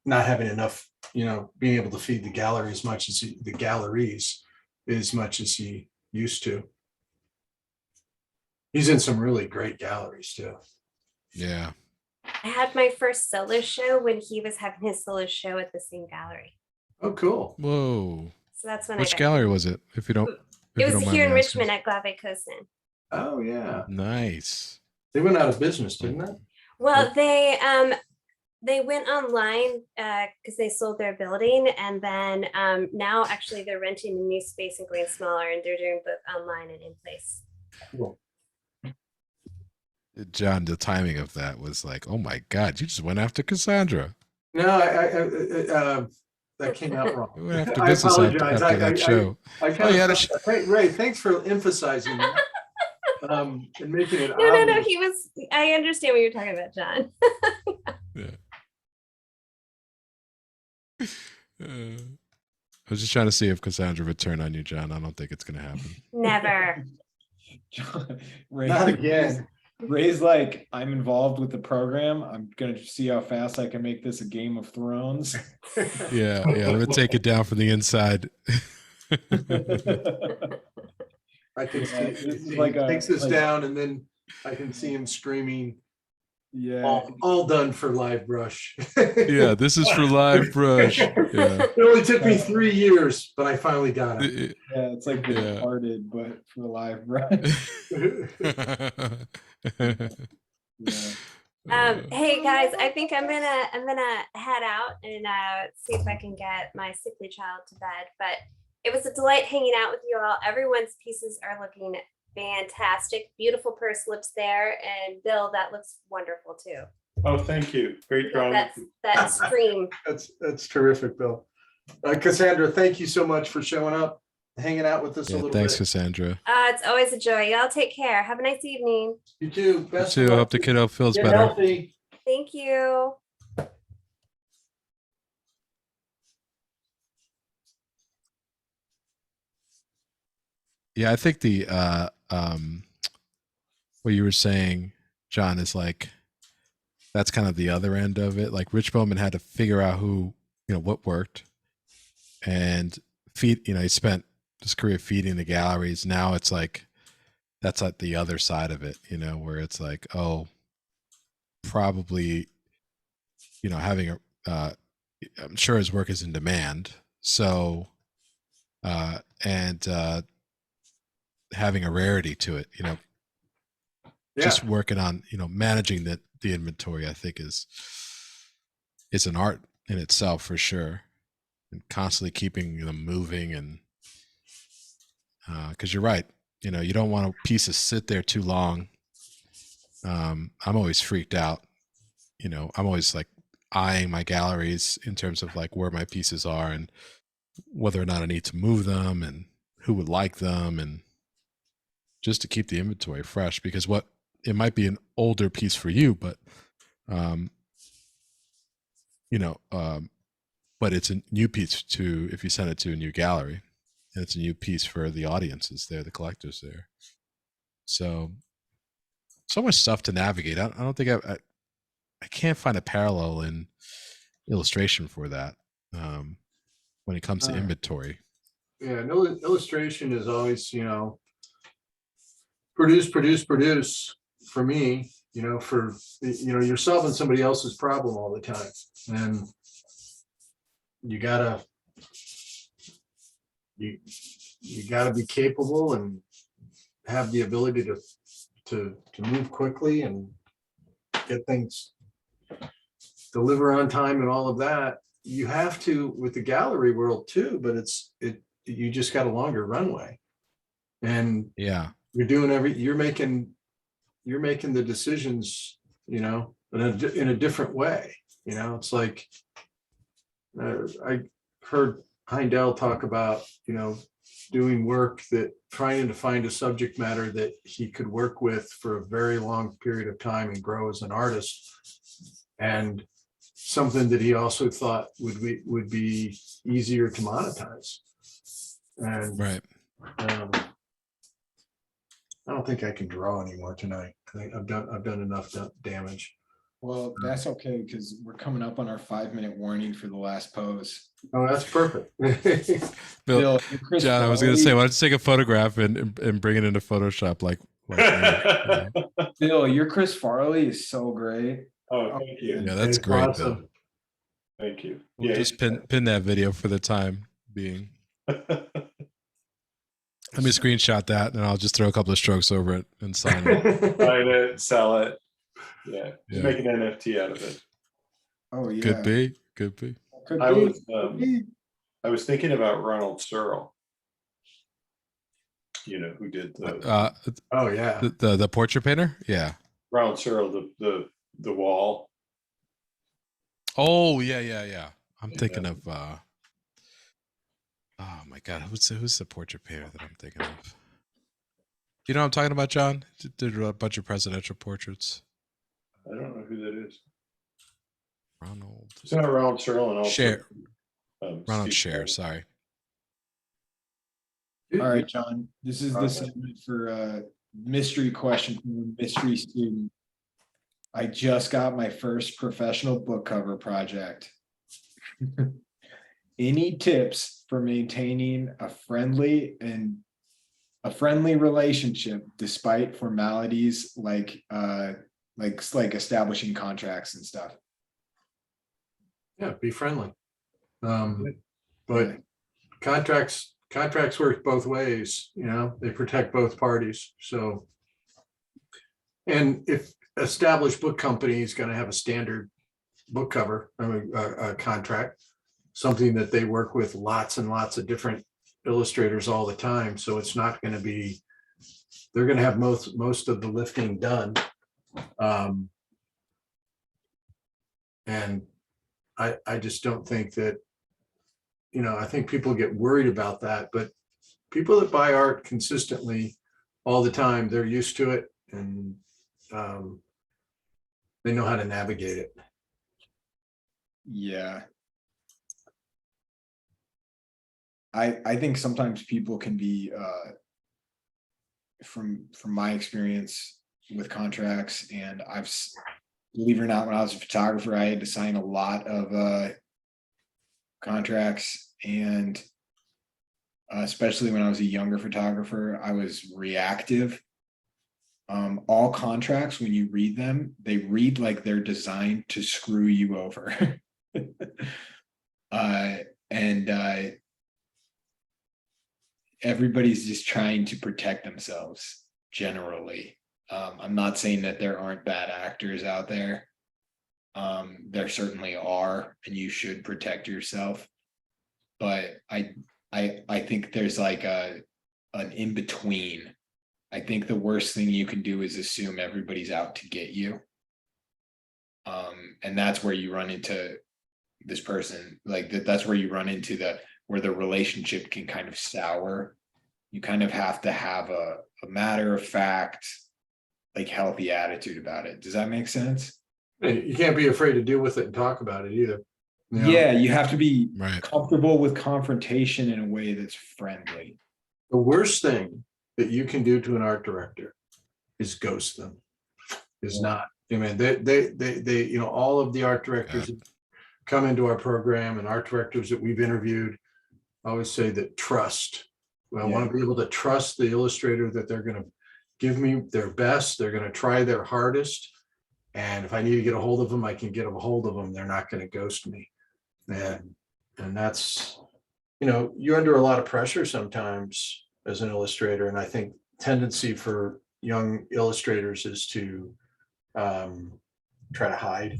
not having enough, being able to feed the gallery as much as the galleries as much as he used to. He's in some really great galleries too. Yeah. I had my first solo show when he was having his solo show at the same gallery. Oh, cool. Whoa. So that's when Which I got gallery was it? If you don't. It was here in Richmond at Glave Cosin. Oh, yeah. Nice. They went out of business, didn't they? Well, they went online because they sold their building, and then now actually they're renting a new space and going smaller, and they're doing both online and in place. Cool. John, the timing of that was like, oh my God, you just went after Cassandra. No, I that came out wrong. We went after I business apologize. after that show. I kind yeah, of, Ray, thanks for emphasizing that. And making it No, obvious. he was. I understand what you're talking about, John. I was just trying to see if Cassandra would turn on you, John. I don't think it's going to happen. Never. Not again. Ray's like, I'm involved with the program. I'm gonna see how fast I can make this a Game of Thrones. Yeah. I'm going to take it down from the inside. I can see this is he like takes this down, and then I can see him screaming, Yeah. all done for Live Brush. Yeah, this is for Live Brush. Yeah. It only took me 3 years, but I finally got it. Yeah, it's like The Yeah. Departed, but for Live Run. Yeah. Hey guys, I think I'm gonna head out and see if I can get my sickly child to bed. But it was a delight hanging out with you all. Everyone's pieces are looking fantastic. Beautiful purse lips there, and Bill, that looks wonderful too. Oh, thank you. Great drawing. That stream. That's terrific, Bill. Cassandra, thank you so much for showing up, hanging out with us a Yeah, little thanks, bit. Cassandra. It's always a joy. Y'all take care. Have a nice evening. You too. You Best too. of I luck. hope the kiddo feels Get better. healthy. Thank you. Yeah, I think the what you were saying, John, is like that's kind of the other end of it. Like Rich Bowman had to figure out what worked, and feed. He spent his career feeding the galleries. Now it's like that's like the other side of it, where it's like, oh, probably, having a. I'm sure his work is in demand, so and having a rarity to it, just working on managing the inventory, I think is an art in itself for sure, and constantly keeping them moving. And Because you're right. You know, you don't want a piece to sit there too long. I'm always freaked out. You know, I'm always like eyeing my galleries in terms of like where my pieces are and whether or not I need to move them and who would like them, and just to keep the inventory fresh, because what it might be an older piece for you, but you know, but it's a new piece to, if you send it to a new gallery, and it's a new piece for the audiences there, the collectors there. So much stuff to navigate. I don't think I can't find a parallel in illustration for that when it comes to inventory. Yeah, no, illustration is always, you know, produce for me, you know, you're solving somebody else's problem all the time. And you gotta be capable and have the ability to move quickly and get things, deliver on time and all of that. You have to with the gallery world too, but you just got a longer runway. And Yeah. you're making the decisions, you know, in a different way. You know, it's like I heard Heindel talk about, you know, doing work trying to find a subject matter that he could work with for a very long period of time and grow as an artist, and something that he also thought would be easier to monetize. And right. I don't think I can draw anymore tonight. I think I've done enough damage. Well, that's okay, because we're coming up on our 5-minute warning for the last pose. Oh, that's perfect. Bill, and Chris John, I was going to Farley- say, why don't you take a photograph and bring it into Photoshop like me, you know? Bill, your Chris Farley is so great. Oh, thank you. Yeah, that's It's great, awesome. Bill. Thank you. We'll just pin that video for the time being. Let me screenshot that, and I'll just throw a couple of strokes over it and sign it. Find it, sell it. Yeah, Yeah. make an NFT out of it. Oh yeah, Could be. Could I be. was I was thinking about Ronald Searle. You know, who did the Oh yeah. The portrait painter? Yeah. Ronald Searle, the wall. Oh yeah. I'm thinking of oh my god, who's the portrait painter that I'm thinking of? You know what I'm talking about, John? Did a bunch of presidential portraits. I don't know who that is. Ronald. It's not Ronald Searle and also Ronald Steve Scher, Perry. sorry. All right, John. This is the segment for mystery question from a mystery student. I just got my first professional book cover project. Any tips for maintaining a friendly relationship despite formalities like establishing contracts and stuff? Yeah, be friendly. But contracts work both ways, you know, they protect both parties. So, and if established book company is going to have a standard book cover, a contract, something that they work with lots and lots of different illustrators all the time. So it's not going to be, they're going to have most of the lifting done. And I just don't think that, you know, I think people get worried about that, but people that buy art consistently all the time, they're used to it, and they know how to navigate it. Yeah. I think sometimes people can be from my experience with contracts, and believe it or not, when I was a photographer, I had to sign a lot of contracts, and especially when I was a younger photographer, I was reactive. All contracts, when you read them, they read like they're designed to screw you over. And everybody's just trying to protect themselves generally. I'm not saying that there aren't bad actors out there. There certainly are, and you should protect yourself. But I think there's like a an in-between. I think the worst thing you can do is assume everybody's out to get you. And that's where you run into this person, like that's where you run into where the relationship can kind of sour. You kind of have to have a matter of fact, like healthy attitude about it. Does that make sense? And you can't be afraid to deal with it and talk about it either. You know? Yeah, you have to be Right. comfortable with confrontation in a way that's friendly. The worst thing that you can do to an art director is ghost them. Is not. I mean, they, you know, all of the art directors that come into our program and art directors that we've interviewed always say that trust. Well, I want to be able to trust the illustrator that they're going to give me their best. They're going to try their hardest. And if I need to get a hold of them, I can get a hold of them. They're not going to ghost me. And that's, you know, you're under a lot of pressure sometimes as an illustrator. And I think tendency for young illustrators is to try to hide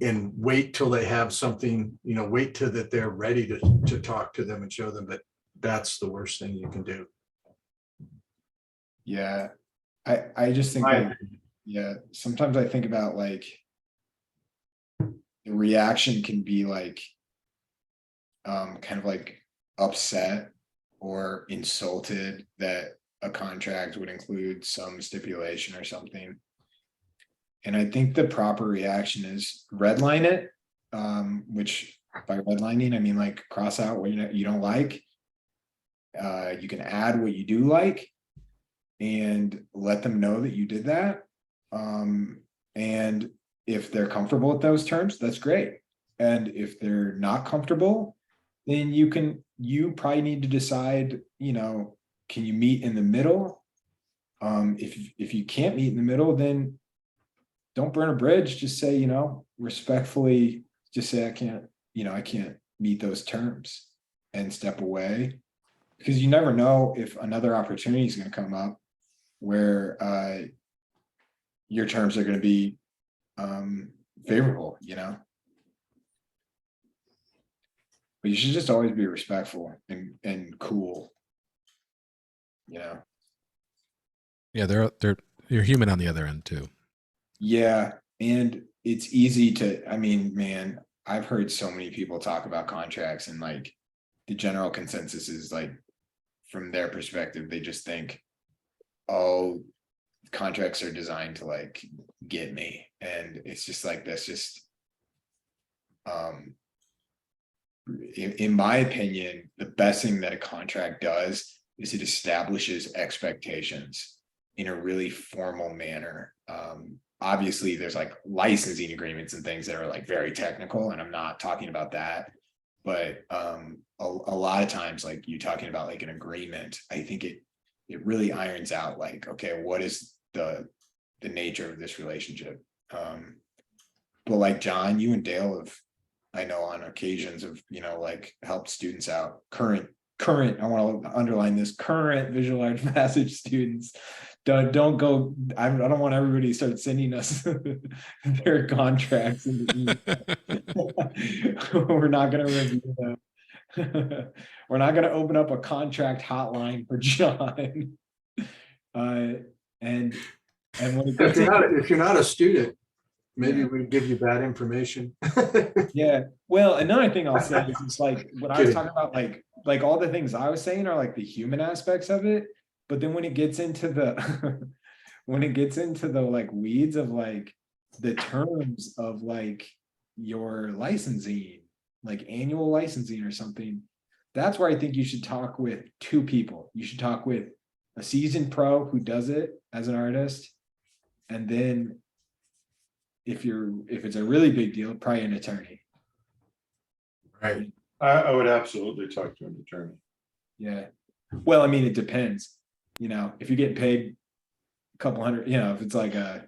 and wait till they have something, you know, wait till that they're ready to talk to them and show them. But that's the worst thing you can do. Yeah. I just think that, yeah, sometimes I think about like the reaction can be like kind of like upset or insulted that a contract would include some stipulation or something. And I think the proper reaction is redline it, which by redlining, I mean like cross out what you don't like. You can add what you do like and let them know that you did that. And if they're comfortable with those terms, that's great. And if they're not comfortable, then you probably need to decide, you know, can you meet in the middle? If you can't meet in the middle, then don't burn a bridge. Just say, you know, respectfully, just say I can't meet those terms and step away, because you never know if another opportunity is going to come up where your terms are going to be favorable, you know. But you should just always be respectful and cool, you know. Yeah, you're human on the other end too. Yeah, and it's easy to, I mean, man, I've heard so many people talk about contracts, and like the general consensus is like, from their perspective, they just think, oh, contracts are designed to like get me. And it's just like, that's just, in my opinion, the best thing that a contract does is it establishes expectations in a really formal manner. Obviously there's like licensing agreements and things that are like very technical, and I'm not talking about that, but a lot of times, like you talking about like an agreement, I think it really irons out like, okay, what is the nature of this relationship? But like John, you and Dale have, I know on occasions of, you know, like helped students out, current, I want to underline this, current visual arts passage students. Don't go, I don't want everybody to start sending us their contracts. We're not going to review them. We're not going to open up a contract hotline for John. And when it gets If you're not a student, maybe we give you bad information. Yeah. Well, another thing I'll say is it's like when I was talking about like all the things I was saying are like the human aspects of it. But then when it gets into the like weeds of like the terms of like your licensing, like annual licensing or something, that's where I think you should talk with two people. You should talk with a seasoned pro who does it as an artist, and then if it's a really big deal, probably an attorney. Right. I would absolutely talk to an attorney. Yeah. Well, I mean, it depends. You know, if you're getting paid a couple hundred, you know, if it's like I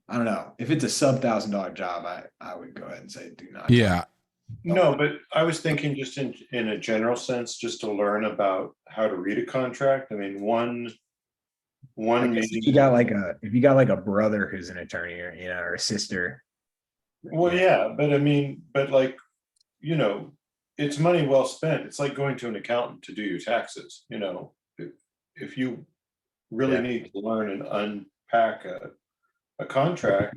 don't know, if it's a sub $1,000 job, I would go ahead and say do not. Yeah. No, but I was thinking just in a general sense, just to learn about how to read a contract. I mean, one If you got like a brother who's an attorney, or you know, or a sister. Well, yeah, but I mean, but like, you know, it's money well spent. It's like going to an accountant to do your taxes, if you really Yeah. need to learn and unpack a contract,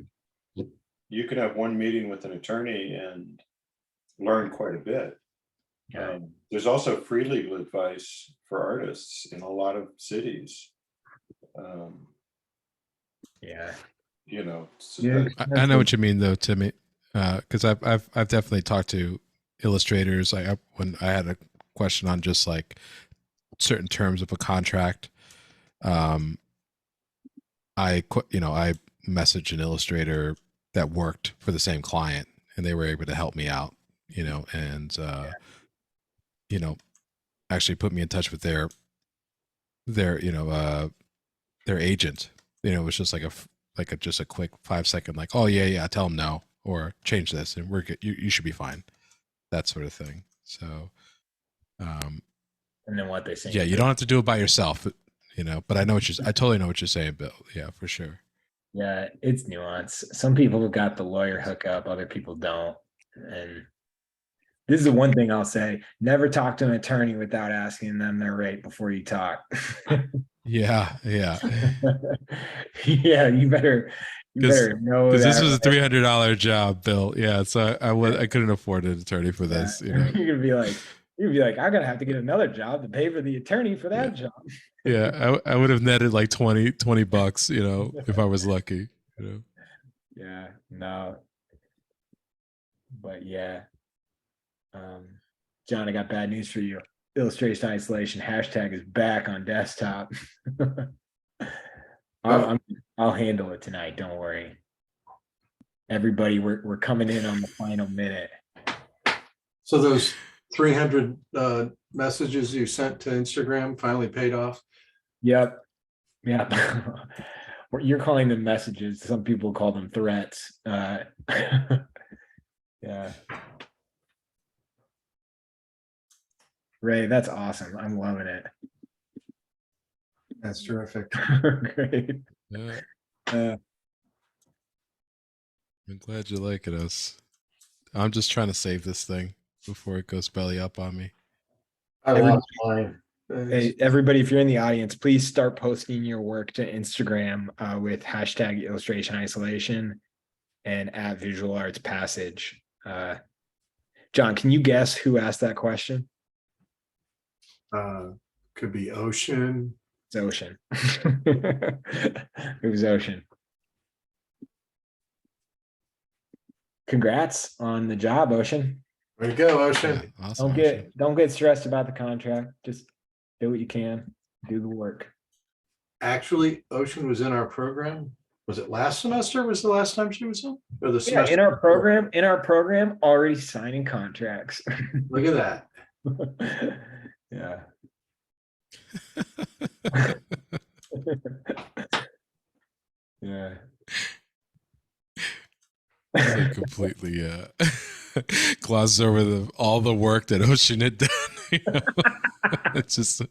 you could have one meeting with an attorney and learn quite a bit. Yeah. There's also free legal advice for artists in a lot of cities. Yeah. So Yeah. I know what you mean though, Timmy, because I've definitely talked to illustrators. When I had a question on just like certain terms of a contract, I messaged an illustrator that worked for the same client, and they were able to help me out, and actually put me in touch with their agent. It was just like just a quick 5-second, like, oh yeah, tell them no, or change this, and we're good. You should be fine. That sort of thing. So, And then what they say. yeah, you don't have to do it by yourself, but I totally know what you're saying, Bill. Yeah, for sure. Yeah, it's nuance. Some people have got the lawyer hookup, other people don't. And this is the one thing I'll say: never talk to an attorney without asking them their rate before you talk. Yeah. Yeah, you better know because that. this was a $300 job, Bill. Yeah, so I couldn't afford an attorney for this. You're gonna be like, I'm gonna have to get another job to pay for the attorney for that job. Yeah, I would have netted like $20, if I was lucky. Yeah, no. But yeah. John, I got bad news for you. Illustration isolation hashtag is back on desktop. I'll handle it tonight. Don't worry. Everybody, we're coming in on the final minute. So those 300 messages you sent to Instagram finally paid off? Yep. Yeah. You're calling them messages. Some people call them threats. Yeah. Ray, that's awesome. I'm loving it. That's terrific. Great. Yeah, Uh, I'm glad you like it. I'm just trying to save this thing before it goes belly up on me. I lost mine. Hey, everybody, if you're in the audience, please start posting your work to Instagram with hashtag illustration isolation and at Visual Arts Passage. John, can you guess who asked that question? Could be Ocean. It's Ocean. It was Ocean. Congrats on the job, Ocean. Way to go, Ocean. Yeah, awesome, Ocean. Don't get stressed about the contract. Just do what you can. Do the work. Actually, Ocean was in our program. Was it last semester? Was the last time she was in? Or the Yeah, semester? in our program, already signing contracts. Look at that. Yeah. Yeah. I completely glossed over all the work that Ocean had done. It's just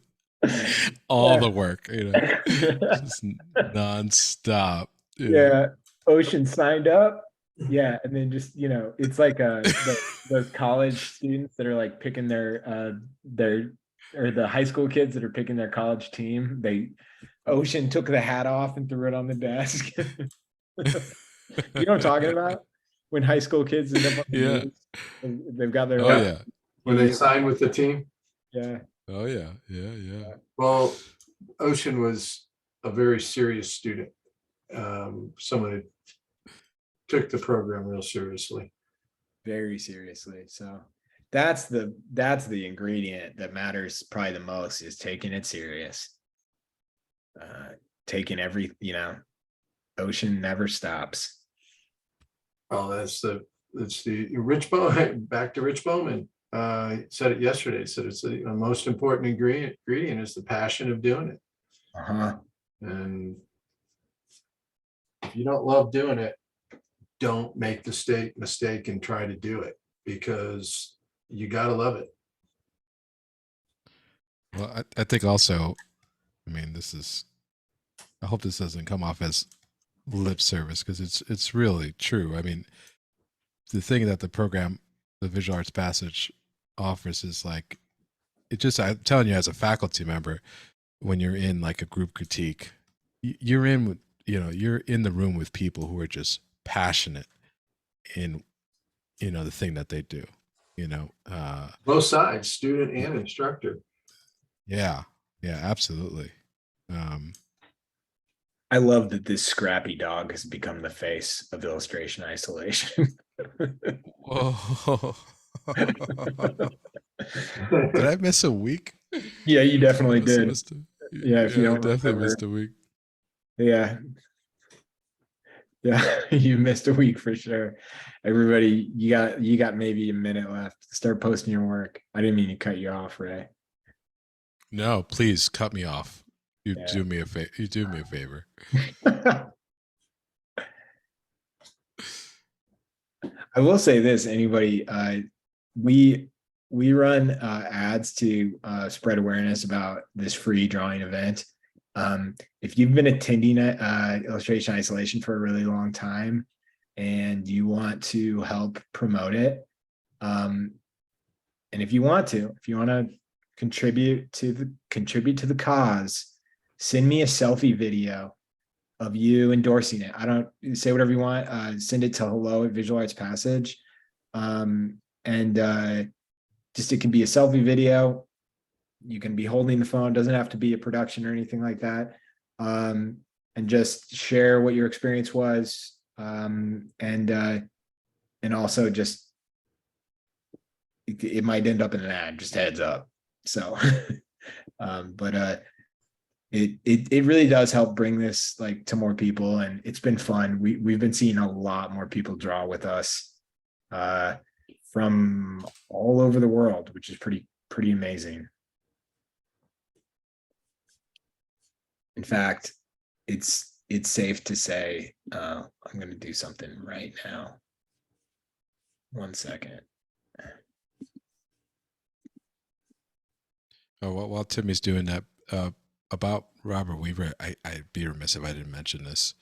all the work, just nonstop. Yeah. Ocean signed up. Yeah, and then just it's like those college students that are like picking their or the high school kids that are picking their college team. Ocean took the hat off and threw it on the desk. You know what I'm talking about? When high school kids end up on the news, they've got their When they signed with the team. Yeah. Oh yeah. Well, Ocean was a very serious student. Someone who took the program real seriously. Very seriously. So that's the ingredient that matters probably the most, is taking it serious. Taking Ocean never stops. Oh, that's the Rich Bowman. Back to Rich Bowman. Said it yesterday. He said it's the most important ingredient is the passion of doing it. And if you don't love doing it, don't make the mistake and try to do it, because you got to love it. Well, I think also, I hope this doesn't come off as lip service, because it's really true. I mean, the thing that the program, the Visual Arts Passage, offers is like, it just, I'm telling you as a faculty member, when you're in like a group critique, you're in with, you're in the room with people who are just passionate in, the thing that they do, Both sides, student and instructor. yeah, absolutely. I love that this scrappy dog has become the face of illustration isolation. Whoa. Did I miss a week? Yeah, you definitely Must- did. must have- Yeah, if you I don't definitely remember. missed a week. Yeah. Yeah, you missed a week for sure. Everybody, you got maybe a minute left. Start posting your work. I didn't mean to cut you off, Ray. No, please cut me off. You Yeah. do me a favor. You do me a favor. I will say this, anybody, we run ads to spread awareness about this free drawing event. If you've been attending illustration isolation for a really long time and you want to help promote it, and if you want to contribute to the cause, send me a selfie video of you endorsing it. I don't say whatever you want. Send it to hello@visualartspassage. And just, it can be a selfie video. You can be holding the phone, doesn't have to be a production or anything like that. And just share what your experience was. And also just, it might end up in an ad, just heads up. So, but it really does help bring this like to more people, and it's been fun. We've been seeing a lot more people draw with us from all over the world, which is pretty amazing. In fact, it's safe to say, I'm going to do something right now. 1 second. Oh, while Timmy's doing that, about Robert Weaver, I'd be remiss if I didn't mention this.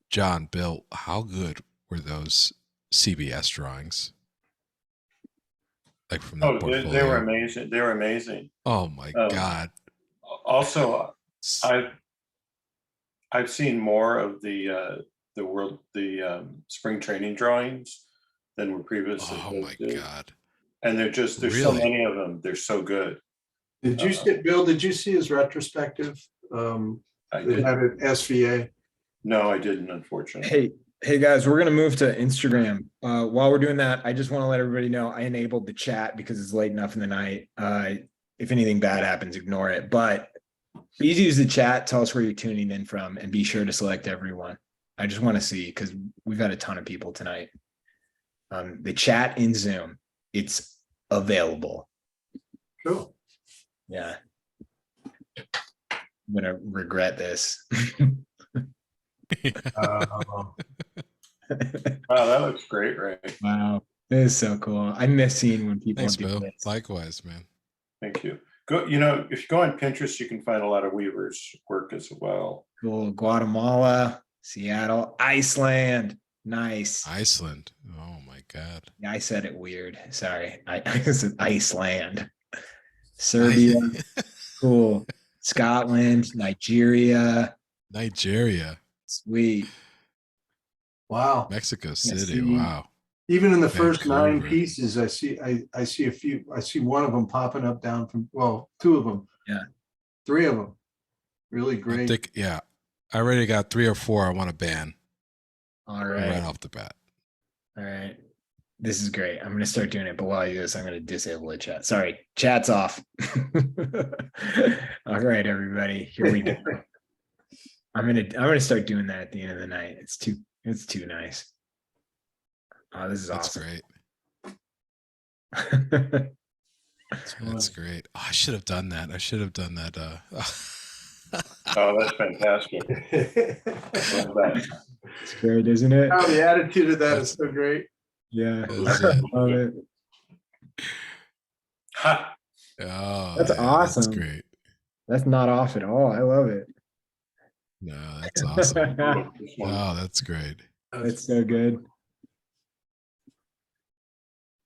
John, Bill, how good were those CBS drawings? Like from that portfolio? They were amazing. They were amazing. Oh my God. Also, I've seen more of the spring training drawings than were previously posted. My God. And there's Really? so many of them. They're so good. Did you see, Bill, did you see his retrospective? I They did. had it SVA. No, I didn't, unfortunately. Hey guys, we're gonna move to Instagram. While we're doing that, I just want to let everybody know I enabled the chat because it's late enough in the night. If anything bad happens, ignore it. But please use the chat, tell us where you're tuning in from, and be sure to select everyone. I just want to see, because we've had a ton of people tonight. The chat in Zoom, it's available. Cool. Yeah. I'm gonna regret this. Wow, that looks great, Ray. Wow, this is so cool. I miss seeing when people Thanks, do Bill. this. Likewise, man. Thank you. If you go on Pinterest, you can find a lot of Weaver's work as well. Cool. Guatemala, Seattle, Iceland. Nice. Iceland. Oh my God. Yeah, I said it weird. Sorry. I said Iceland. Serbia. Cool. Scotland, Nigeria. Sweet. Wow. Mexico see. City. Wow. Even in the first 9 Vancouver. pieces, I see a few, I see one of them popping up down from, well, 2 of them. Yeah. 3 of them. Really I great. think, yeah. I already got 3 or 4 I want to ban All right right. off the bat. All right. This is great. I'm going to start doing it, but while I do this, I'm going to disable the chat. Sorry, chat's off. All right, everybody, here we go. I'm gonna start doing that at the end of the night. It's too nice. Oh, this is That's awesome. great. That's great. Oh, I should have done that. Oh, that's fantastic. Love that. It's great, isn't it? Oh, the attitude of that is so great. Yeah, That's it. love it. Ha! Oh, That's yeah, awesome. That's great. That's not off at all. I love it. No, that's awesome. This one. Oh, that's great. It's so good.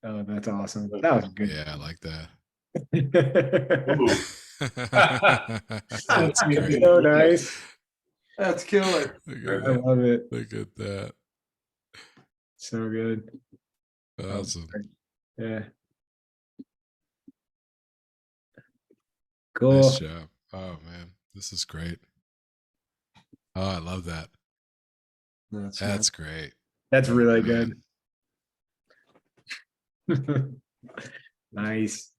Oh, that's awesome. That was good. Yeah, I like that. That's That's great. so nice. That's killer. Look I at that. love it. Look at that. So good. Oh, Awesome. yeah. Nice Cool. job. Oh man, this is great. Oh, I love that. That's great. That's really Man. good. Nice.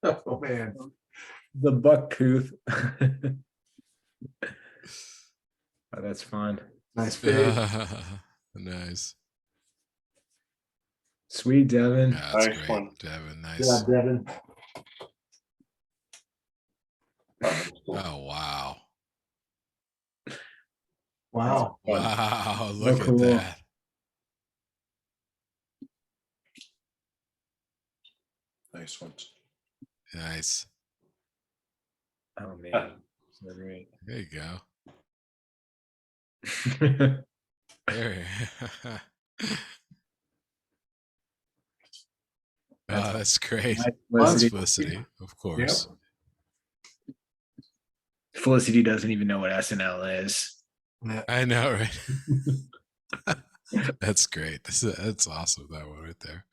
Oh, man. The buck tooth. Oh, that's fun. Nice fade. Nice. Sweet Devin. Yeah, that's Nice great, one. Devin. Yeah, Nice. Devin. Oh wow. Wow. Wow, look cool. at that. Nice ones. Nice. Oh man. So great. There you go. There. Oh, that's great. Felicity. Felicity, of course. Felicity doesn't even know what SNL is. I know, right? That's great. That's awesome. That one right there.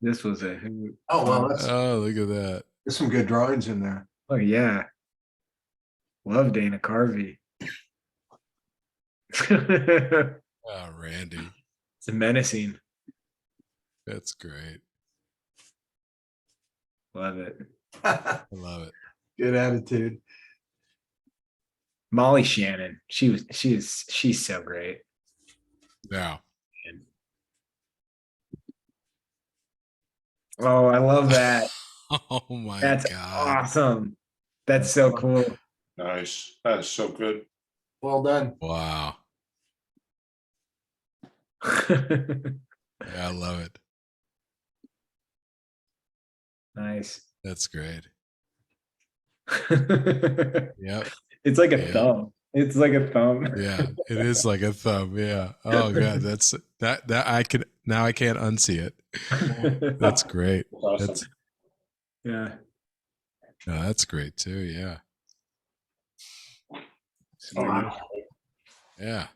This was a hoot. Oh, well, that's, Oh, look at that. there's some good drawings in there. Oh yeah. Love Dana Carvey. It's Oh, Randy. menacing. That's great. Love it. I love it. Good attitude. Molly Shannon. She's so great. Yeah. Oh, I love that. Oh my That's God. awesome. That's so cool. Nice. That is so good. Well done. Wow. Yeah, I love it. Nice. That's great. Yep. It's like a Yeah. thumb. It's like a thumb. Yeah. It is like a thumb. Yeah. Oh God. That's that I can now I can't unsee it. That's great. Awesome. That's Yeah. no, that's great too. Yeah. Wow. Yeah.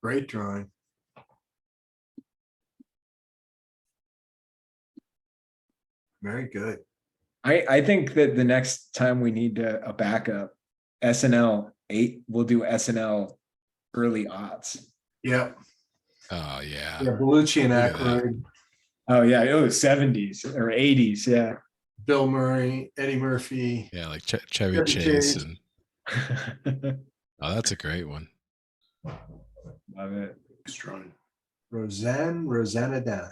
Great drawing. Very good. I think that the next time we need a backup, SNL 8, we'll do SNL early aughts. Yep. Oh yeah. Yeah, Belushi and Look at that. Aykroyd, Oh yeah, it was 70s or 80s. Yeah. Bill Murray, Eddie Murphy. Yeah, like Chevy Chevy Chase Chase. and oh, that's a great one. Love it. Nice drawing. Rosanna Dan.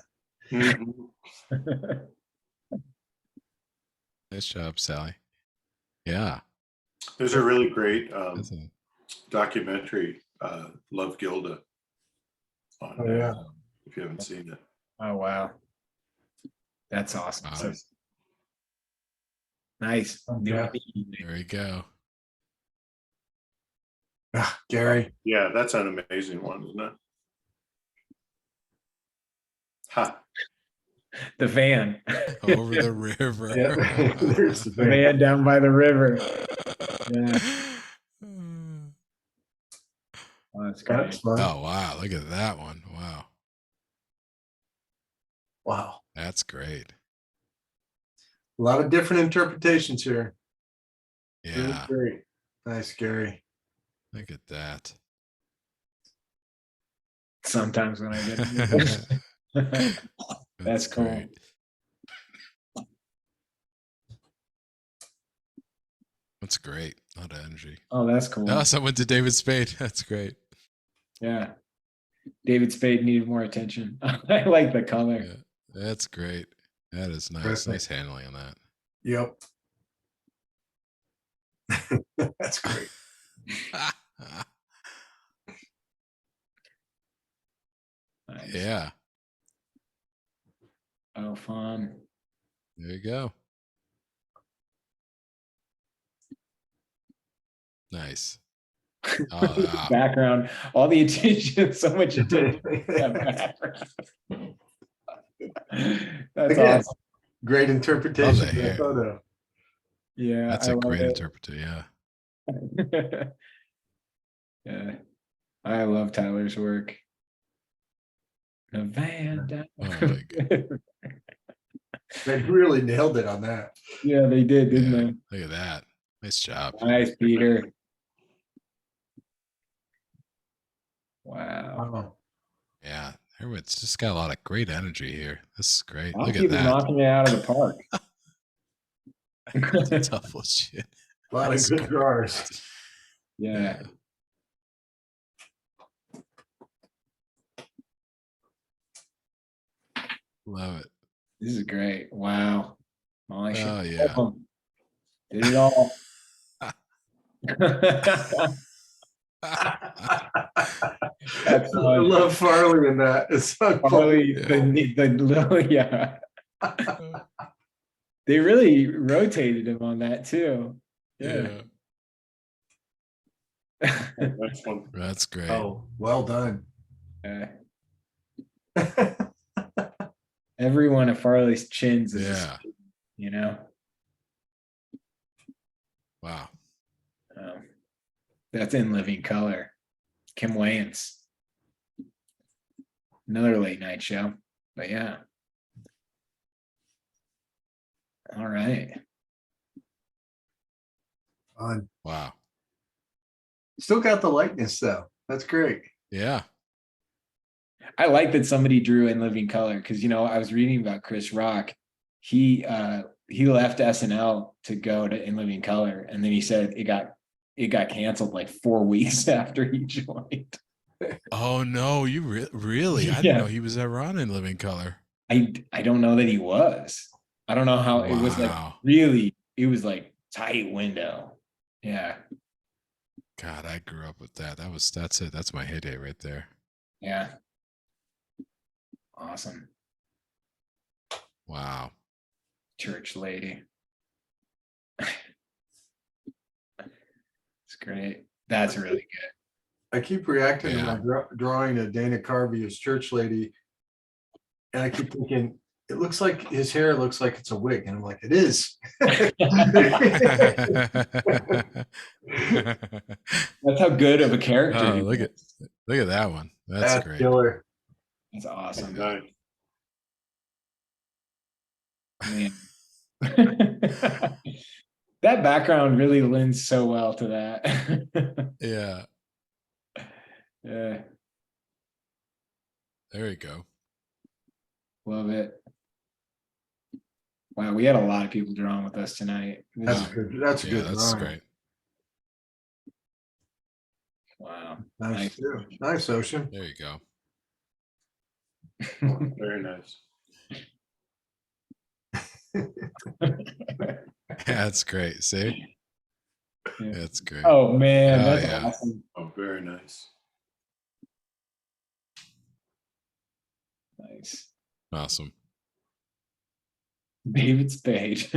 Mhm. Nice job, Sally. Yeah. There's a really great That's a- documentary, Love Gilda. On, Oh, yeah. if you haven't seen it. Oh wow. That's awesome. Wow. So nice. Yeah. There you go. Ah, Gary. Yeah, that's an amazing one, isn't it? Ha. The van. Over the river. Yeah. There's the The van down by the river. Yeah. Oh, that's great. That's fun. Oh wow, look at that one. Wow. Wow. That's great. A lot of different interpretations here. Really Yeah. great. Nice, Gary. Look at that. Sometimes when I get That's cool. great. That's great. A lot of energy. Oh, that's cool. Oh, someone to David Spade. That's great. Yeah. David Spade needed more attention. I like the color. Yeah, that's great. That is nice. Perfect. Nice handling on that. Yep. That's great. Nice. Yeah. Oh, fun. There you go. Nice. Oh, wow. Background, all the attention, so much attention to that background. That's Again, awesome. great interpretation of the hair. photo. Yeah, That's I a love great it. interpreter. Yeah. Yeah, I love Tyler's work. Nevada. Oh my God. They really nailed it on that. Yeah, they did, didn't Yeah. they? Look at that. Nice job. Nice, Peter. Wow. Wow. Yeah. Everyone's just got a lot of great energy here. This is great. I'll Look at keep that. knocking it out of the park. That's a tough shit. A lot That's of good great. drawers. Yeah. Love it. This is great. Wow. Molly should Oh, yeah. did it all. That's I love Farley in that. It's so cool. Farley, yeah. They really rotated him on that too. Yeah. Next one. That's great. Oh, well done. Every one of Farley's chins is, Yeah. you know. Wow. That's in living color. Kim Wayans. Another late night show, but yeah. All right. Fun. Wow. Still got the likeness though. That's great. Yeah. I like that somebody drew in living color because, you know, I was reading about Chris Rock. He left SNL to go to In Living Color, and then he said it got canceled like 4 weeks after he joined. Oh no, you really? I Yeah. didn't know he was ever on In Living Color. I don't know that he was. I don't know how it was like Wow. really, it was like tight window. Yeah. God, I grew up with that. That's it. That's my heyday right there. Yeah. Awesome. Wow. Church lady. It's great. That's really good. I keep reacting Yeah. to my drawing of Dana Carvey as church lady. And I keep thinking, it looks like his hair looks like it's a wig. And I'm like, it is. That's how good of a character. Oh, he look was. at that one. That's great. Killer. That's awesome. Nice. Man. That background really lends so well to that. Yeah. Yeah, There you go. love it. Wow, we had a lot of people drawing with us tonight. That's good. That's a Yeah, good. that's drawing. great. Wow. Nice too. Nice, Ocean. There you go. Very nice. That's great. See? Yeah. That's great. Oh man, Oh, that's yeah. awesome. Oh, very nice. Nice. Awesome. David Spade.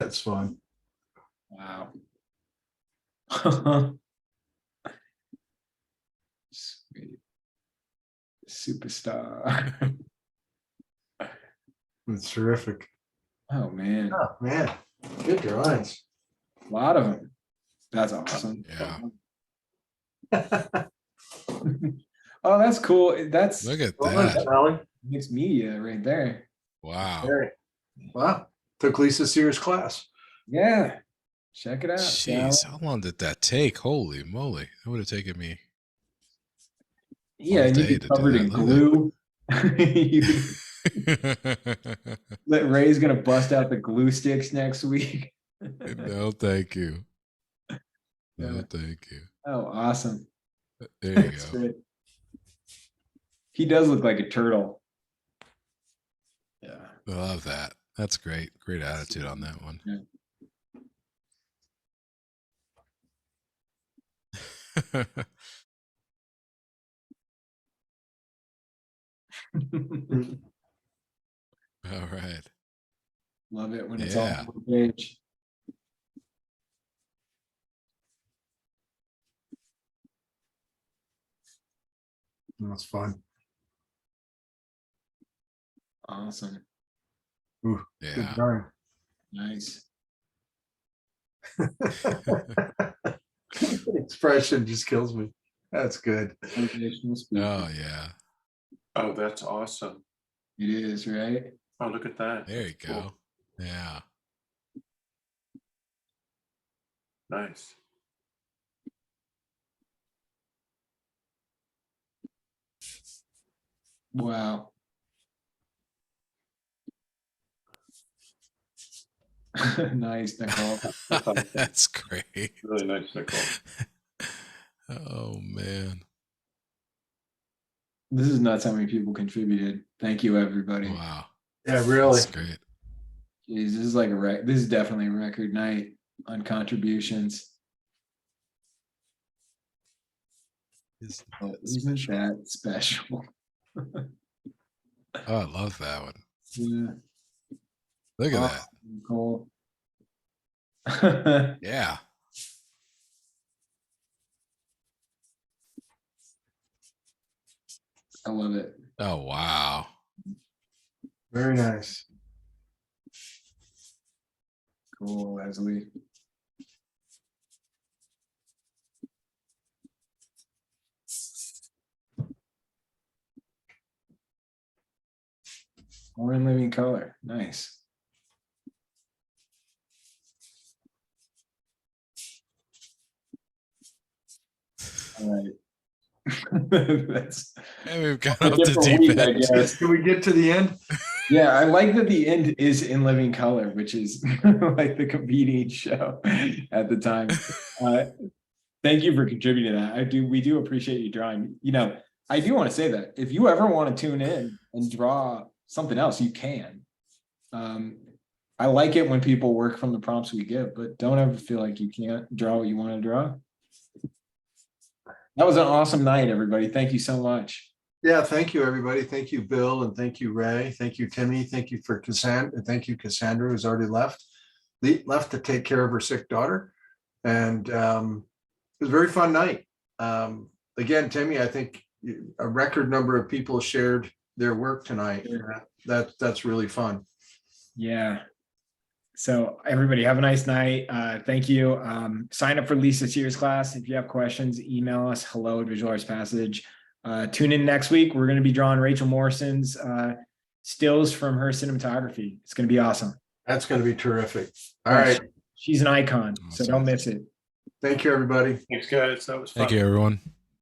That's fun. Wow. Sweet. Superstar. It's terrific. Oh man, Oh man, good drawings. a lot of them. That's awesome. Yeah. Oh, that's cool. That's Look at Well done, that. Sally. mixed media right there. Wow. Very. Wow. Took Lisa Sears' class. Yeah, check it out. Jeez, Sal. how long did that take? Holy moly. That would have taken me. Yeah, all and you day could to do cover it in that. Look glue. You could- at Ray's gonna bust out the glue sticks next week. No, thank you. No, Yeah. thank you. Oh, awesome. There you That's go. great. He does look like a turtle. Yeah. I love that. That's great. Great attitude on that one. All right. Love it when it's Yeah. all on the page. That's fun. Awesome. Ooh, good Yeah. drawing. Nice. Expression just kills me. That's good. Motivational speaker. Oh yeah. Oh, that's awesome. It is, right? Oh, look at that. There you That's cool. go. Yeah. Nice. Wow. Nice, Nicole. That's great. Really nice, Nicole. Oh man. This is nuts how many people contributed. Thank you, everybody. Wow. Yeah, really. That's great. Jeez, this is like this is definitely a record night on contributions. But isn't that special? Oh, I love that one. Yeah. Look at that. Cool. Yeah. I love it. Oh wow. Very nice. Cool, Leslie. More in living color. Nice. All right. That's And we've got a off the different deep week, I end. guess. Can we get to the end? Yeah, I like that the end is in living color, which is like the competing show at the time. Thank you for contributing to that. We do appreciate you drawing. You know, I do want to say that if you ever want to tune in and draw something else, you can. I like it when people work from the prompts we give, but don't ever feel like you can't draw what you want to draw. That was an awesome night, everybody. Thank you so much. Yeah, thank you, everybody. Thank you, Bill, and thank you, Ray. Thank you, Timmy. Thank you for Cassandra. Thank you, Cassandra, who's already left to take care of her sick daughter. And it was a very fun night. Again, Timmy, I think a record number of people shared their work tonight. That's really fun. Yeah. So everybody have a nice night. Thank you. Sign up for Lisa Sears class. If you have questions, email us hello@visualartspassage. Tune in next week. We're going to be drawing Rachel Morrison's stills from her cinematography. It's going to be awesome. That's going to be terrific. All right. She's an icon, so don't miss it. Thank you, everybody. Thanks, guys. That was fun. Thank you, everyone.